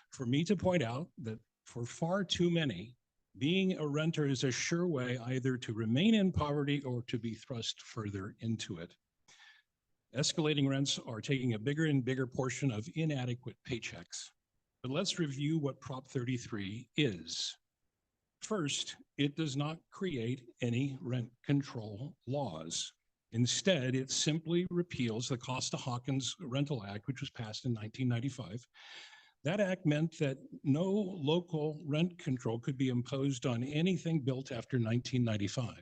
for me to point out that for far too many, being a renter is a sure way either to remain in poverty or to be thrust further into it. Escalating rents are taking a bigger and bigger portion of inadequate paychecks. But let's review what Prop 33 is. First, it does not create any rent control laws. Instead, it simply repeals the Costa-Hawkins Rental Act, which was passed in 1995. That act meant that no local rent control could be imposed on anything built after 1995.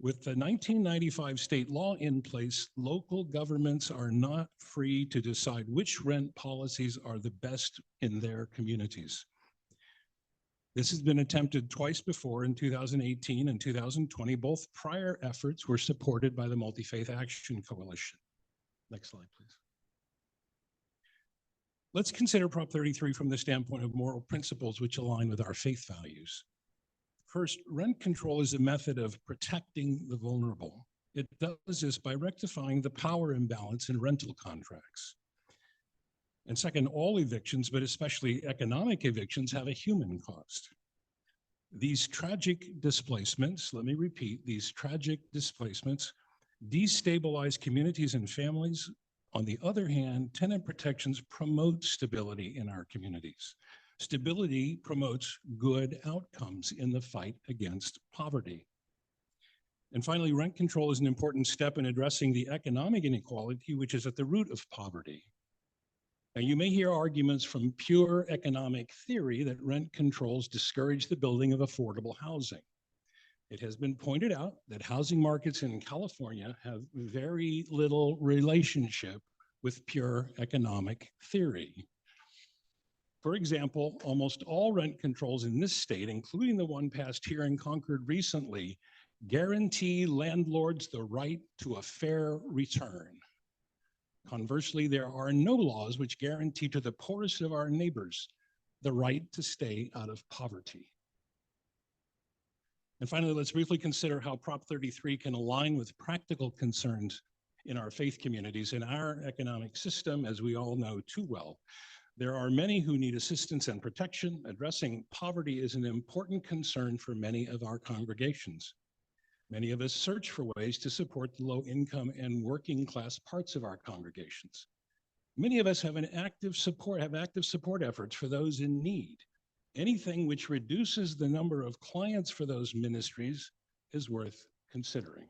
With the 1995 state law in place, local governments are not free to decide which rent policies are the best in their communities. This has been attempted twice before in 2018 and 2020. Both prior efforts were supported by the Multi-Faith Action Coalition. Next slide, please. Let's consider Prop 33 from the standpoint of moral principles which align with our faith values. First, rent control is a method of protecting the vulnerable. It does this by rectifying the power imbalance in rental contracts. And second, all evictions, but especially economic evictions, have a human cost. These tragic displacements, let me repeat, these tragic displacements destabilize communities and families. On the other hand, tenant protections promote stability in our communities. Stability promotes good outcomes in the fight against poverty. And finally, rent control is an important step in addressing the economic inequality, which is at the root of poverty. Now, you may hear arguments from pure economic theory that rent controls discourage the building of affordable housing. It has been pointed out that housing markets in California have very little relationship with pure economic theory. For example, almost all rent controls in this state, including the one passed here in Concord recently, guarantee landlords the right to a fair return. Conversely, there are no laws which guarantee to the poorest of our neighbors the right to stay out of poverty. And finally, let's briefly consider how Prop 33 can align with practical concerns in our faith communities. In our economic system, as we all know too well, there are many who need assistance and protection. Addressing poverty is an important concern for many of our congregations. Many of us search for ways to support the low income and working class parts of our congregations. Many of us have active support efforts for those in need. Anything which reduces the number of clients for those ministries is worth considering.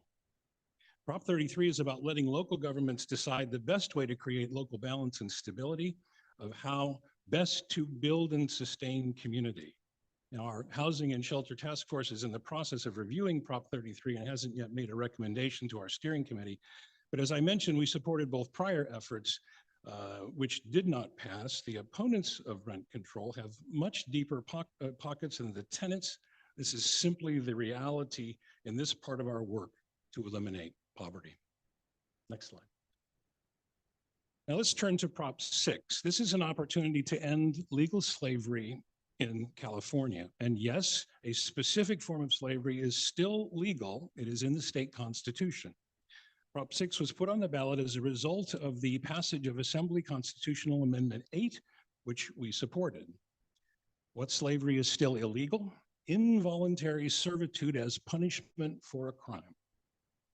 Prop 33 is about letting local governments decide the best way to create local balance and stability of how best to build and sustain community. Now, our Housing and Shelter Task Force is in the process of reviewing Prop 33 and hasn't yet made a recommendation to our steering committee. But as I mentioned, we supported both prior efforts which did not pass. The opponents of rent control have much deeper pockets than the tenants. This is simply the reality in this part of our work to eliminate poverty. Next slide. Now let's turn to Prop 6. This is an opportunity to end legal slavery in California. And yes, a specific form of slavery is still legal. It is in the state constitution. Prop 6 was put on the ballot as a result of the passage of Assembly Constitutional Amendment 8, which we supported. What slavery is still illegal? Involuntary servitude as punishment for a crime.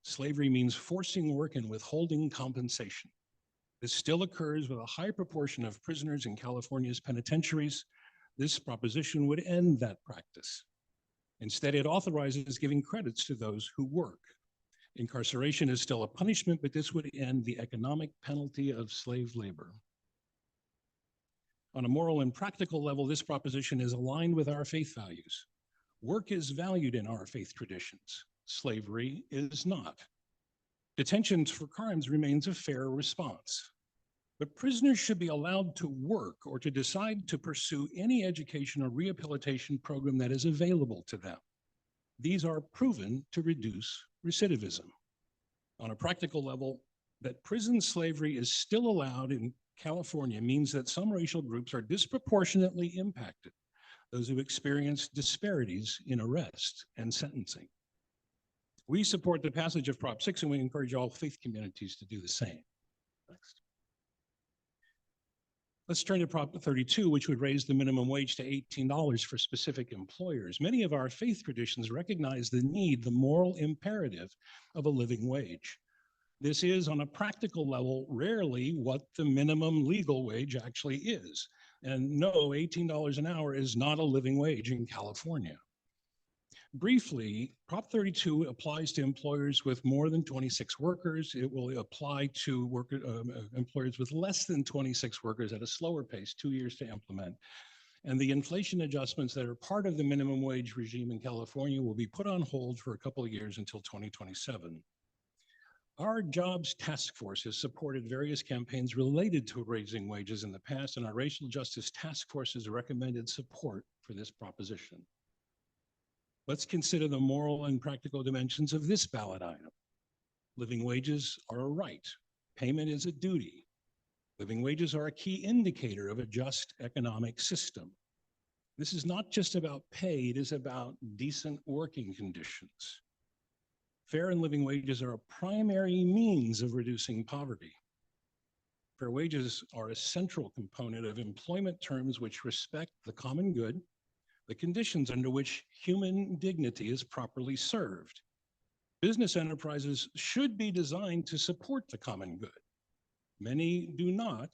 Slavery means forcing work and withholding compensation. This still occurs with a high proportion of prisoners in California's penitentiaries. This proposition would end that practice. Instead, it authorizes giving credits to those who work. Incarceration is still a punishment, but this would end the economic penalty of slave labor. On a moral and practical level, this proposition is aligned with our faith values. Work is valued in our faith traditions. Slavery is not. Detention for crimes remains a fair response. But prisoners should be allowed to work or to decide to pursue any education or rehabilitation program that is available to them. These are proven to reduce recidivism. On a practical level, that prison slavery is still allowed in California means that some racial groups are disproportionately impacted, those who experience disparities in arrest and sentencing. We support the passage of Prop 6, and we encourage all faith communities to do the same. Next. Let's turn to Prop 32, which would raise the minimum wage to $18 for specific employers. Many of our faith traditions recognize the need, the moral imperative of a living wage. This is, on a practical level, rarely what the minimum legal wage actually is. And no, $18 an hour is not a living wage in California. Briefly, Prop 32 applies to employers with more than 26 workers. It will apply to employers with less than 26 workers at a slower pace, 2 years to implement. And the inflation adjustments that are part of the minimum wage regime in California will be put on hold for a couple of years until 2027. Our jobs task force has supported various campaigns related to raising wages in the past, and our racial justice task force has recommended support for this proposition. Let's consider the moral and practical dimensions of this ballot item. Living wages are a right. Payment is a duty. Living wages are a key indicator of a just economic system. This is not just about pay, it is about decent working conditions. Fair and living wages are a primary means of reducing poverty. Fair wages are a central component of employment terms which respect the common good, the conditions under which human dignity is properly served. Business enterprises should be designed to support the common good. Many do not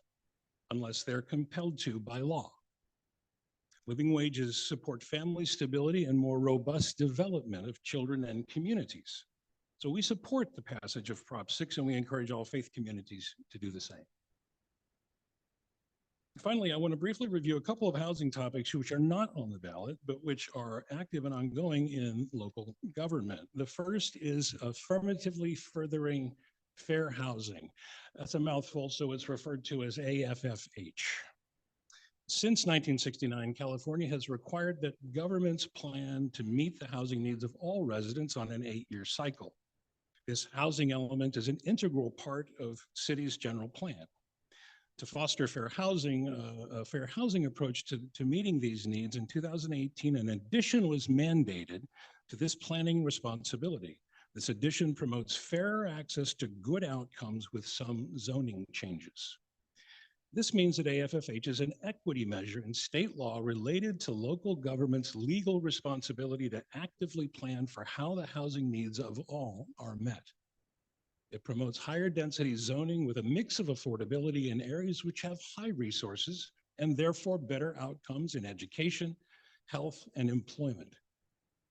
unless they're compelled to by law. Living wages support family stability and more robust development of children and communities. So we support the passage of Prop 6 and we encourage all faith communities to do the same. Finally, I want to briefly review a couple of housing topics which are not on the ballot, but which are active and ongoing in local government. The first is affirmatively furthering fair housing. That's a mouthful, so it's referred to as AFFH. Since 1969, California has required that governments plan to meet the housing needs of all residents on an 8-year cycle. This housing element is an integral part of cities' general plan. To foster fair housing, a fair housing approach to meeting these needs, in 2018, an addition was mandated to this planning responsibility. This addition promotes fairer access to good outcomes with some zoning changes. This means that AFFH is an equity measure in state law related to local government's legal responsibility to actively plan for how the housing needs of all are met. It promotes higher density zoning with a mix of affordability in areas which have high resources and therefore better outcomes in education, health, and employment.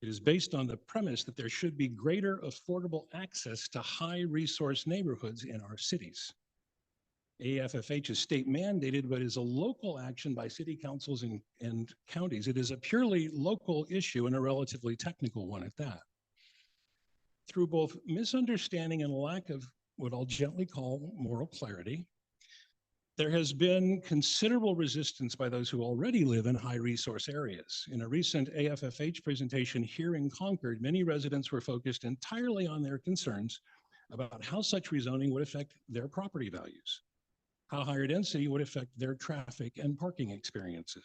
It is based on the premise that there should be greater affordable access to high resource neighborhoods in our cities. AFFH is state mandated, but is a local action by city councils and counties. It is a purely local issue and a relatively technical one at that. Through both misunderstanding and lack of what I'll gently call moral clarity, there has been considerable resistance by those who already live in high resource areas. In a recent AFFH presentation here in Concord, many residents were focused entirely on their concerns about how such rezoning would affect their property values, how higher density would affect their traffic and parking experiences,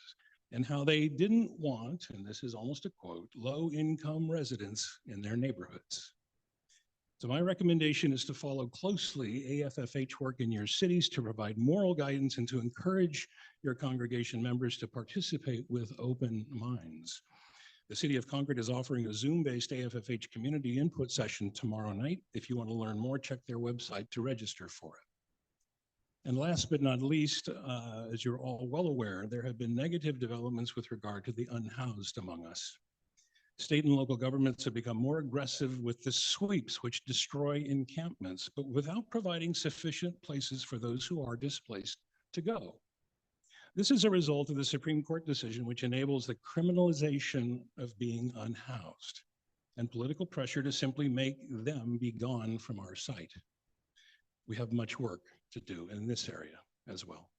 and how they didn't want, and this is almost a quote, low-income residents in their neighborhoods. So my recommendation is to follow closely AFFH work in your cities to provide moral guidance and to encourage your congregation members to participate with open minds. The City of Concord is offering a Zoom-based AFFH community input session tomorrow night. If you want to learn more, check their website to register for it. And last but not least, as you're all well aware, there have been negative developments with regard to the unhoused among us. State and local governments have become more aggressive with the sweeps, which destroy encampments, but without providing sufficient places for those who are displaced to go. This is a result of the Supreme Court decision, which enables the criminalization of being unhoused and political pressure to simply make them be gone from our sight. We have much work to do in this area as well.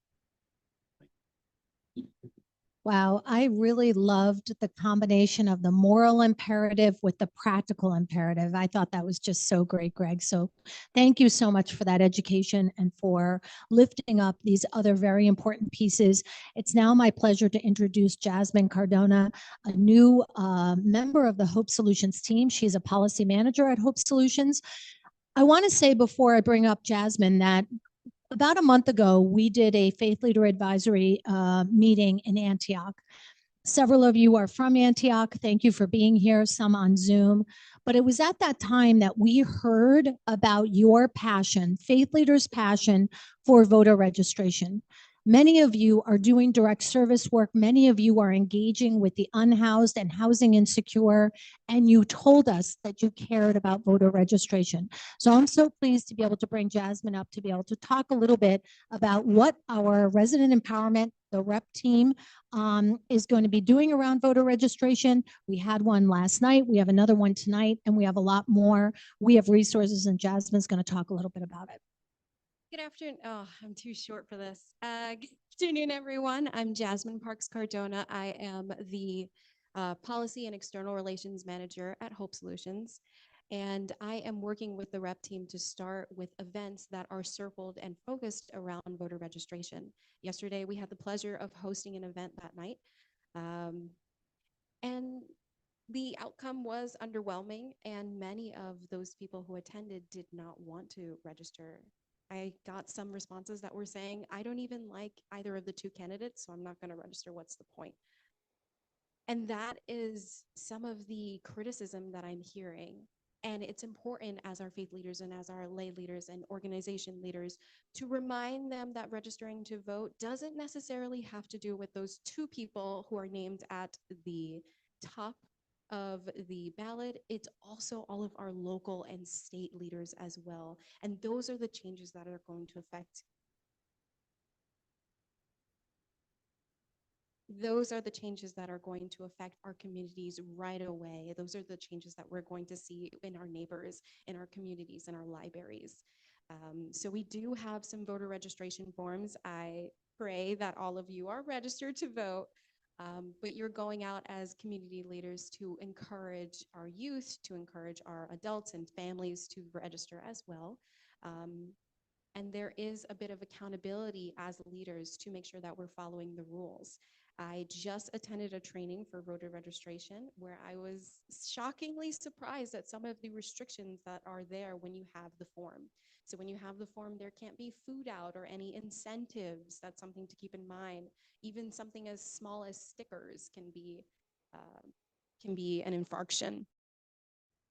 Wow, I really loved the combination of the moral imperative with the practical imperative. I thought that was just so great, Greg. So thank you so much for that education and for lifting up these other very important pieces. It's now my pleasure to introduce Jasmine Cardona, a new member of the Hope Solutions team. She's a policy manager at Hope Solutions. I want to say before I bring up Jasmine that about a month ago, we did a Faith Leader Advisory meeting in Antioch. Several of you are from Antioch. Thank you for being here, some on Zoom. But it was at that time that we heard about your passion, Faith Leaders' passion for voter registration. Many of you are doing direct service work. Many of you are engaging with the unhoused and housing insecure, and you told us that you cared about voter registration. So I'm so pleased to be able to bring Jasmine up to be able to talk a little bit about what our resident empowerment, the rep team, is going to be doing around voter registration. We had one last night. We have another one tonight, and we have a lot more. We have resources, and Jasmine's going to talk a little bit about it. Good afternoon. Oh, I'm too short for this. Good afternoon, everyone. I'm Jasmine Parks Cardona. I am the Policy and External Relations Manager at Hope Solutions. And I am working with the rep team to start with events that are circled and focused around voter registration. Yesterday, we had the pleasure of hosting an event that night. And the outcome was underwhelming, and many of those people who attended did not want to register. I got some responses that were saying, I don't even like either of the two candidates, so I'm not going to register. What's the point? And that is some of the criticism that I'm hearing. And it's important as our faith leaders and as our lay leaders and organization leaders to remind them that registering to vote doesn't necessarily have to do with those two people who are named at the top of the ballot. It's also all of our local and state leaders as well. And those are the changes that are going to affect. Those are the changes that are going to affect our communities right away. Those are the changes that we're going to see in our neighbors, in our communities, in our libraries. So we do have some voter registration forms. I pray that all of you are registered to vote. But you're going out as community leaders to encourage our youth, to encourage our adults and families to register as well. And there is a bit of accountability as leaders to make sure that we're following the rules. I just attended a training for voter registration where I was shockingly surprised at some of the restrictions that are there when you have the form. So when you have the form, there can't be food out or any incentives. That's something to keep in mind. Even something as small as stickers can be an infraction.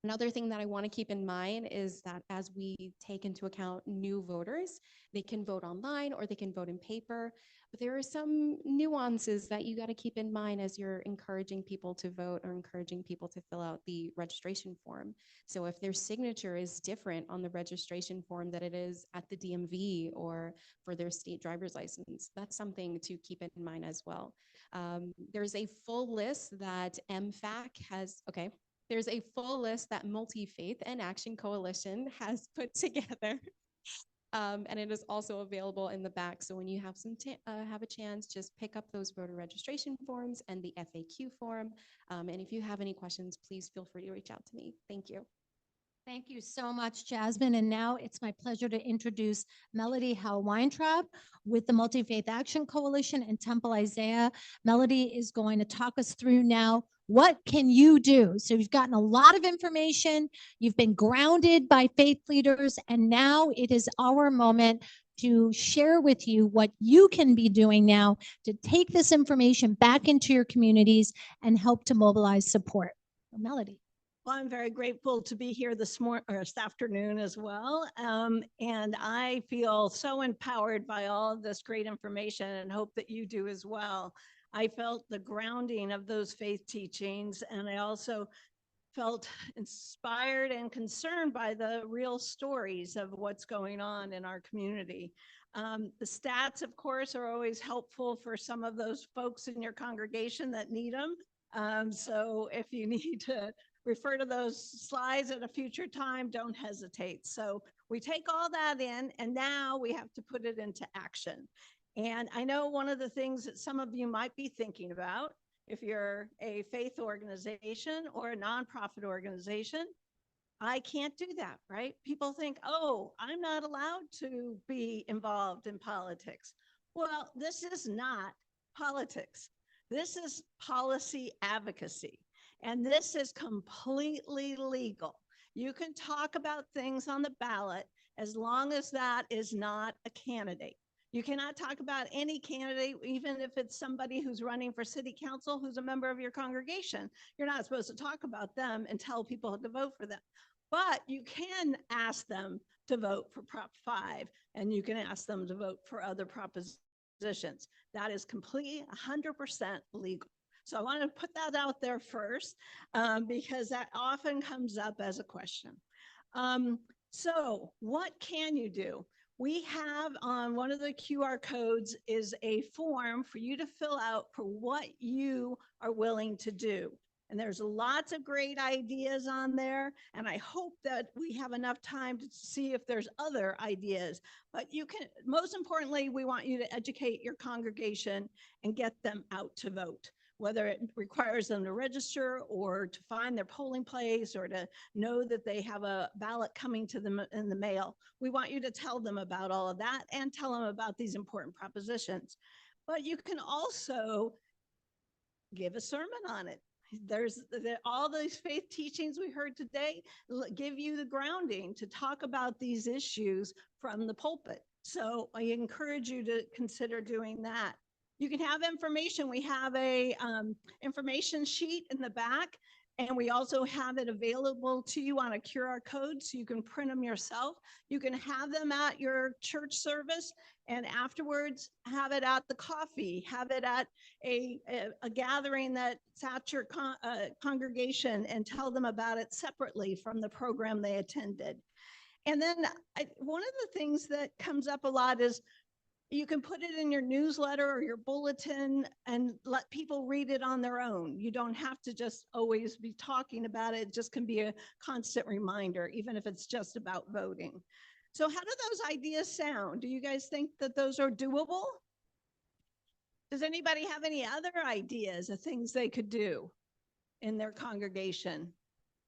Another thing that I want to keep in mind is that as we take into account new voters, they can vote online or they can vote in paper. But there are some nuances that you got to keep in mind as you're encouraging people to vote or encouraging people to fill out the registration form. So if their signature is different on the registration form that it is at the DMV or for their state driver's license, that's something to keep in mind as well. There's a full list that MFAC has, there's a full list that Multi-Faith and Action Coalition has put together. And it is also available in the back. So when you have have a chance, just pick up those voter registration forms and the FAQ form. And if you have any questions, please feel free to reach out to me. Thank you. Thank you so much, Jasmine. And now it's my pleasure to introduce Melody Howe-Weintraub with the Multi-Faith Action Coalition and Temple Isaiah. Melody is going to talk us through now, what can you do? So you've gotten a lot of information, you've been grounded by faith leaders, and now it is our moment to share with you what you can be doing now to take this information back into your communities and help to mobilize support. Melody. Well, I'm very grateful to be here this afternoon as well. And I feel so empowered by all of this great information and hope that you do as well. I felt the grounding of those faith teachings, and I also felt inspired and concerned by the real stories of what's going on in our community. The stats, of course, are always helpful for some of those folks in your congregation that need them. So if you need to refer to those slides at a future time, don't hesitate. So we take all that in, and now we have to put it into action. And I know one of the things that some of you might be thinking about, if you're a faith organization or a nonprofit organization, I can't do that, right? People think, oh, I'm not allowed to be involved in politics. Well, this is not politics. This is policy advocacy. And this is completely legal. You can talk about things on the ballot as long as that is not a candidate. You cannot talk about any candidate, even if it's somebody who's running for city council, who's a member of your congregation. You're not supposed to talk about them and tell people to vote for them. But you can ask them to vote for Prop 5, and you can ask them to vote for other propositions propositions. That is completely 100% legal. So I want to put that out there first because that often comes up as a question. So what can you do? We have on one of the QR codes is a form for you to fill out for what you are willing to do. And there's lots of great ideas on there. And I hope that we have enough time to see if there's other ideas. But you can, most importantly, we want you to educate your congregation and get them out to vote, whether it requires them to register or to find their polling place or to know that they have a ballot coming to them in the mail. We want you to tell them about all of that and tell them about these important propositions. But you can also give a sermon on it. There's all these faith teachings we heard today give you the grounding to talk about these issues from the pulpit. So I encourage you to consider doing that. You can have information. We have a information sheet in the back, and we also have it available to you on a QR code so you can print them yourself. You can have them at your church service, and afterwards have it at the coffee, have it at a gathering that's at your congregation, and tell them about it separately from the program they attended. And then one of the things that comes up a lot is you can put it in your newsletter or your bulletin and let people read it on their own. You don't have to just always be talking about it. It just can be a constant reminder, even if it's just about voting. So how do those ideas sound? Do you guys think that those are doable? Does anybody have any other ideas of things they could do in their congregation?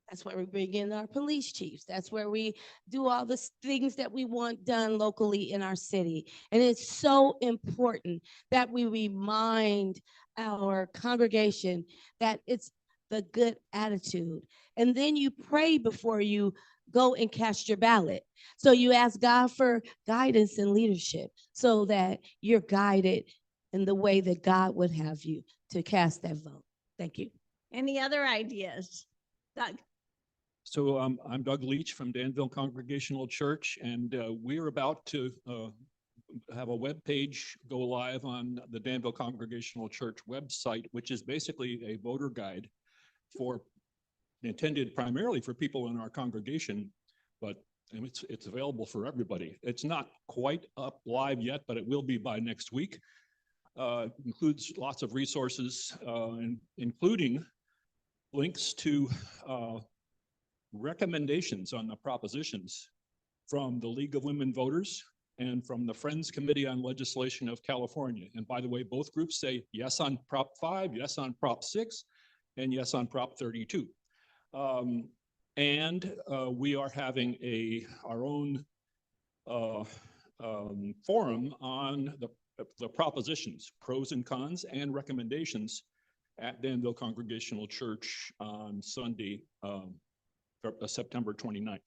That's where we bring in our police chiefs. That's where we do all the things that we want done locally in our city. And it's so important that we remind our congregation that it's the good attitude. And then you pray before you go and cast your ballot. So you ask God for guidance and leadership so that you're guided in the way that God would have you to cast that vote. Thank you. Any other ideas? Doug? So I'm Doug Leach from Danville Congregational Church, and we're about to have a web page go live on the Danville Congregational Church website, which is basically a voter guide for intended primarily for people in our congregation, but it's available for everybody. It's not quite up live yet, but it will be by next week. Includes lots of resources, including links to recommendations on the propositions from the League of Women Voters and from the Friends Committee on Legislation of California. And by the way, both groups say yes on Prop 5, yes on Prop 6, and yes on Prop 32. We are having our own forum on the propositions, pros and cons, and recommendations at Danville Congregational Church on Sunday, September 29th.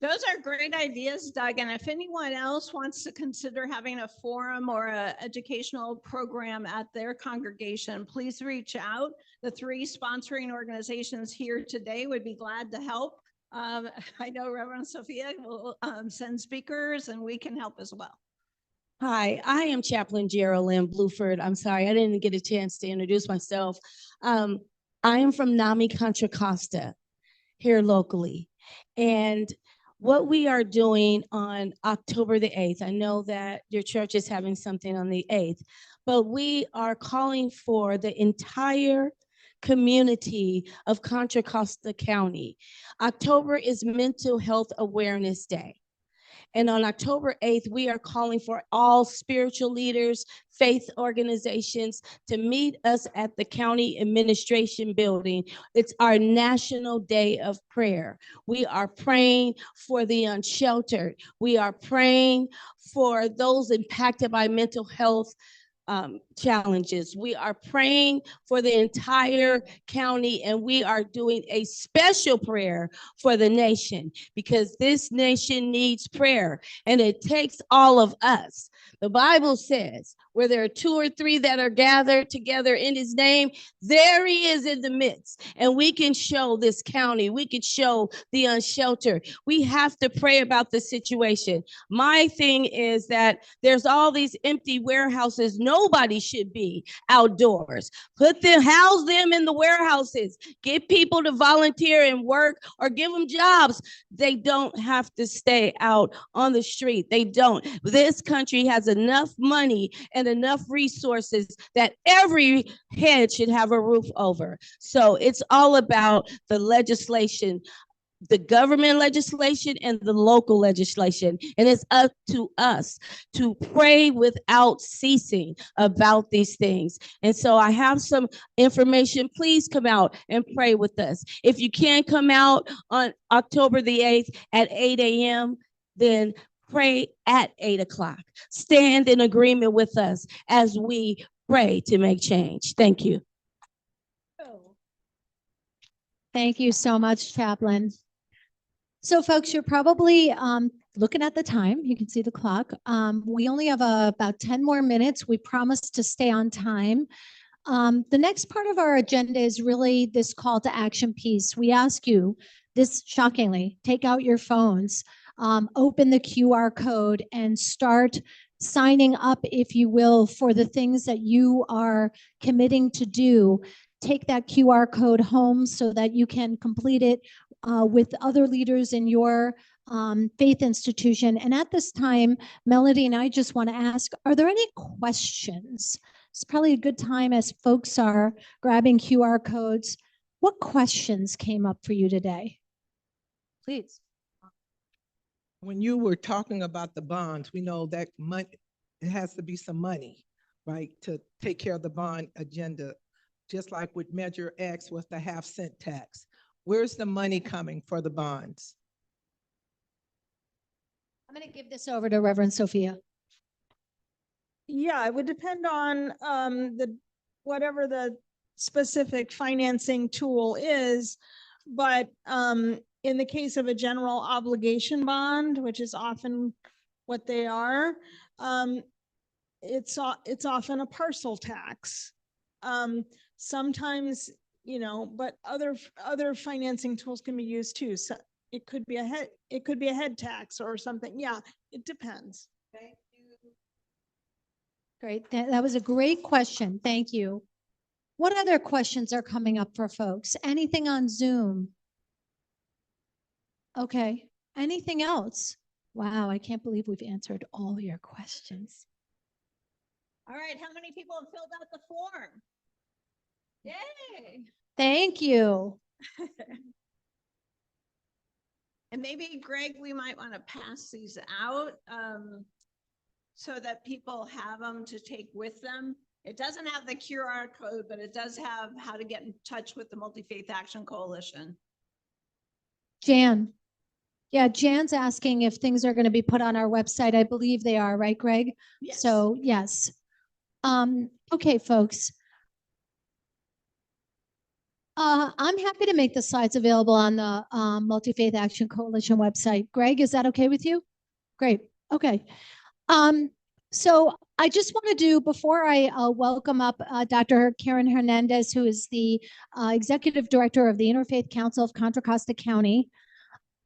Those are great ideas, Doug. And if anyone else wants to consider having a forum or an educational program at their congregation, please reach out. The 3 sponsoring organizations here today would be glad to help. I know Reverend Sophia will send speakers, and we can help as well. Hi, I am Chaplain Geraldine Bluford. I'm sorry, I didn't get a chance to introduce myself. I am from Contra Costa here locally. And what we are doing on October the 8th, I know that your church is having something on the 8th, but we are calling for the entire community of Contra Costa County. October is Mental Health Awareness Day. And on October 8th, we are calling for all spiritual leaders, faith organizations to meet us at the county administration building. It's our National Day of Prayer. We are praying for the unsheltered. We are praying for those impacted by mental health challenges. We are praying for the entire county, and we are doing a special prayer for the nation because this nation needs prayer, and it takes all of us The Bible says, where there are 2 or 3 that are gathered together in his name, there he is in the midst. And we can show this county, we can show the unsheltered. We have to pray about the situation. My thing is that there's all these empty warehouses. Nobody should be outdoors. House them in the warehouses. Get people to volunteer and work or give them jobs. They don't have to stay out on the street. They don't. This country has enough money and enough resources that every head should have a roof over. So it's all about the legislation, the government legislation and the local legislation. And it's up to us to pray without ceasing about these things. And so I have some information. Please come out and pray with us. If you can't come out on October the 8th at 8 a.m., then pray at 8 o'clock. Stand in agreement with us as we pray to make change. Thank you. Thank you so much, Chaplain. So folks, you're probably looking at the time. You can see the clock. We only have about 10 more minutes. We promised to stay on time. The next part of our agenda is really this call to action piece. We ask you this, shockingly, take out your phones, open the QR code and start signing up, if you will, for the things that you are committing to do. Take that QR code home so that you can complete it with other leaders in your faith institution. And at this time, Melody and I just want to ask, are there any questions? It's probably a good time as folks are grabbing QR codes. What questions came up for you today? Please. When you were talking about the bonds, we know that money, it has to be some money, right, to take care of the bond agenda. Just like with Measure X was the half-cent tax. Where's the money coming for the bonds? I'm going to give this over to Reverend Sophia. Yeah, it would depend on whatever the specific financing tool is, but in the case of a general obligation bond, which is often what they are, it's often a parcel tax. Sometimes, but other financing tools can be used too. So it could be a head tax or something. Yeah, it depends. Thank you. Great. That was a great question. Thank you. What other questions are coming up for folks? Anything on Zoom? Okay. Anything else? Wow, I can't believe we've answered all your questions. All right, how many people have filled out the form? Yay. Thank you. And maybe, Greg, we might want to pass these out so that people have them to take with them. It doesn't have the QR code, but it does have how to get in touch with the Multi-Faith Action Coalition. Jan. Yeah, Jan's asking if things are going to be put on our website. I believe they are, right, Greg? Yes. So, yes. Okay, folks. I'm happy to make the slides available on the Multi-Faith Action Coalition website. Greg, is that okay with you? Great. Okay. So I just want to do, before I welcome up Dr. Karen Hernandez, who is the Executive Director of the Interfaith Council of Contra Costa County,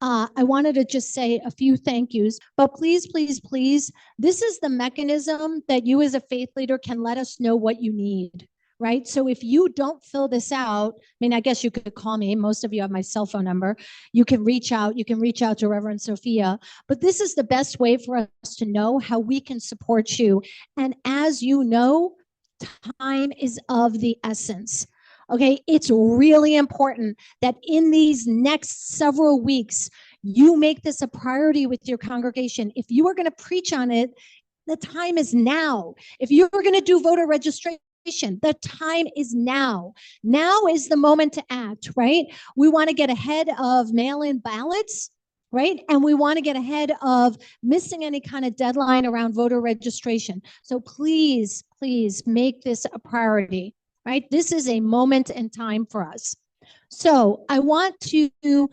I wanted to just say a few thank yous, but please, please, please, this is the mechanism that you as a faith leader can let us know what you need, right? So if you don't fill this out, I mean, I guess you could call me. Most of you have my cell phone number. You can reach out. You can reach out to Reverend Sophia, but this is the best way for us to know how we can support you. And as you know, time is of the essence. Okay, it's really important that in these next several weeks, you make this a priority with your congregation. If you are going to preach on it, the time is now. If you're going to do voter registration, the time is now. Now is the moment to act, right? We want to get ahead of mail-in ballots, right? And we want to get ahead of missing any kind of deadline around voter registration. So please, please make this a priority. Right? This is a moment in time for us. So I want to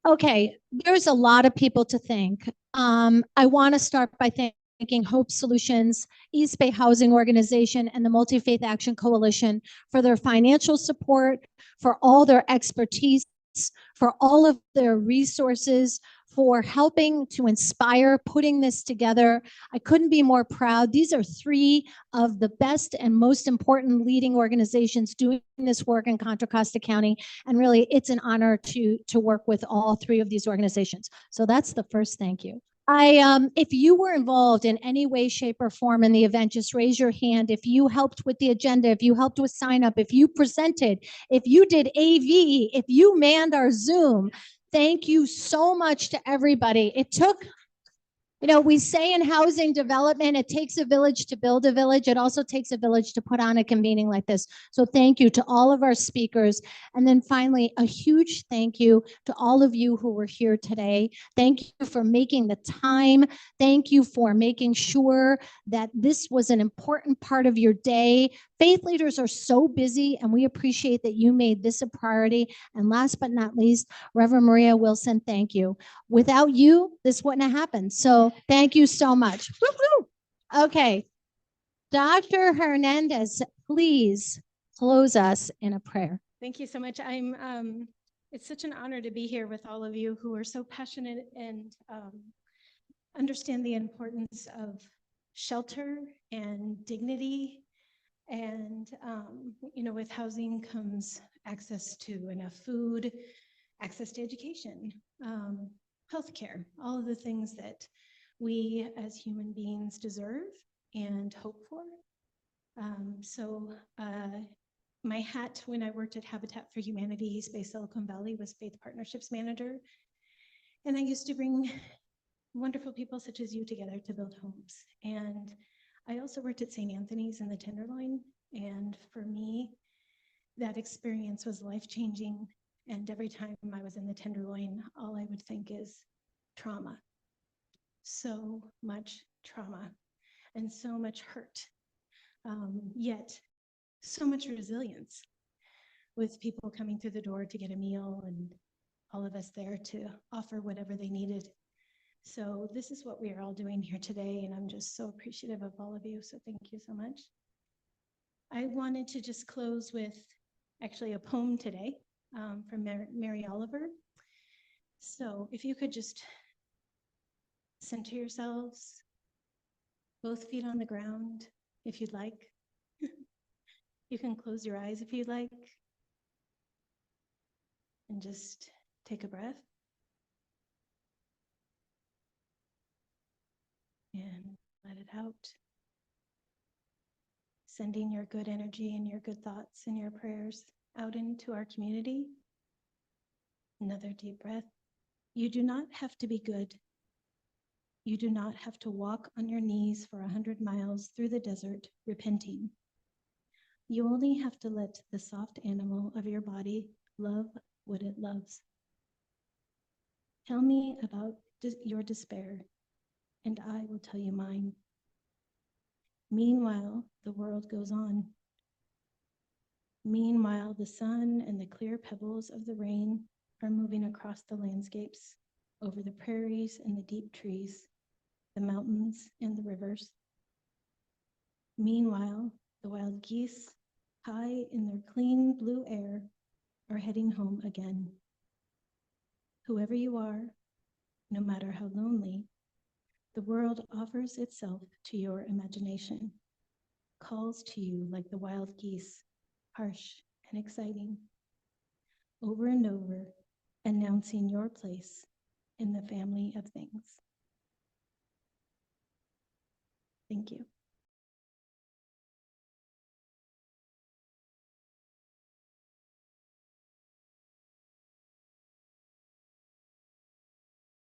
okay, there's a lot of people to thank. I want to start by thanking thanking Hope Solutions, East Bay Housing Organization, and the Multi-Faith Action Coalition for their financial support, for all their expertise, for all of their resources, for helping to inspire putting this together. I couldn't be more proud. These are three of the best and most important leading organizations doing this work in Contra Costa County. And really, it's an honor to work with all three of these organizations. So that's the first thank you. If you were involved in any way, shape, or form in the event, just raise your hand. If you helped with the agenda, if you helped with sign up, if you presented, if you did AV, if you manned our Zoom, thank you so much to everybody. It took, we say in housing development, it takes a village to build a village. It also takes a village to put on a convening like this. So thank you to all of our speakers. And then finally, a huge thank you to all of you who were here today. Thank you for making the time. Thank you for making sure that this was an important part of your day. Faith leaders are so busy, and we appreciate that you made this a priority. And last but not least, Reverend Maria Wilson, thank you. Without you, this wouldn't have happened. So thank you so much. Woo-hoo. Okay. Dr. Hernandez, please close us in a prayer. Thank you so much. It's such an honor to be here with all of you who are so passionate and understand the importance of shelter and dignity. And, with housing comes access to enough food, access to education, healthcare, all of the things that we as human beings deserve and hope for. My hat when I worked at Habitat for Humanity, East Bay Silicon Valley, was Faith Partnerships Manager. And I used to bring wonderful people such as you together to build homes. And I also worked at St. Anthony's in the Tenderloin. And for me, that experience was life-changing. And every time I was in the Tenderloin, all I would think is trauma. So much trauma and so much hurt, yet so much resilience with people coming through the door to get a meal and all of us there to offer whatever they needed. So this is what we are all doing here today, and I'm just so appreciative of all of you, so thank you so much. I wanted to just close with actually a poem today from Mary Oliver. So if you could just center yourselves, both feet on the ground, if you'd like. You can close your eyes if you'd like. And just take a breath. And let it out. Sending your good energy and your good thoughts and your prayers out into our community. Another deep breath. You do not have to be good. You do not have to walk on your knees for 100 miles through the desert repenting. You only have to let the soft animal of your body love what it loves. Tell me about your despair, and I will tell you mine. Meanwhile, the world goes on. Meanwhile, the sun and the clear pebbles of the rain are moving across the landscapes, over the prairies and the deep trees, the mountains and the rivers. Meanwhile, the wild geese, high in their clean blue air, are heading home again. Whoever you are, no matter how lonely, the world offers itself to your imagination, calls to you like the wild geese, harsh and exciting, over and over, announcing your place in the family of things. Thank you.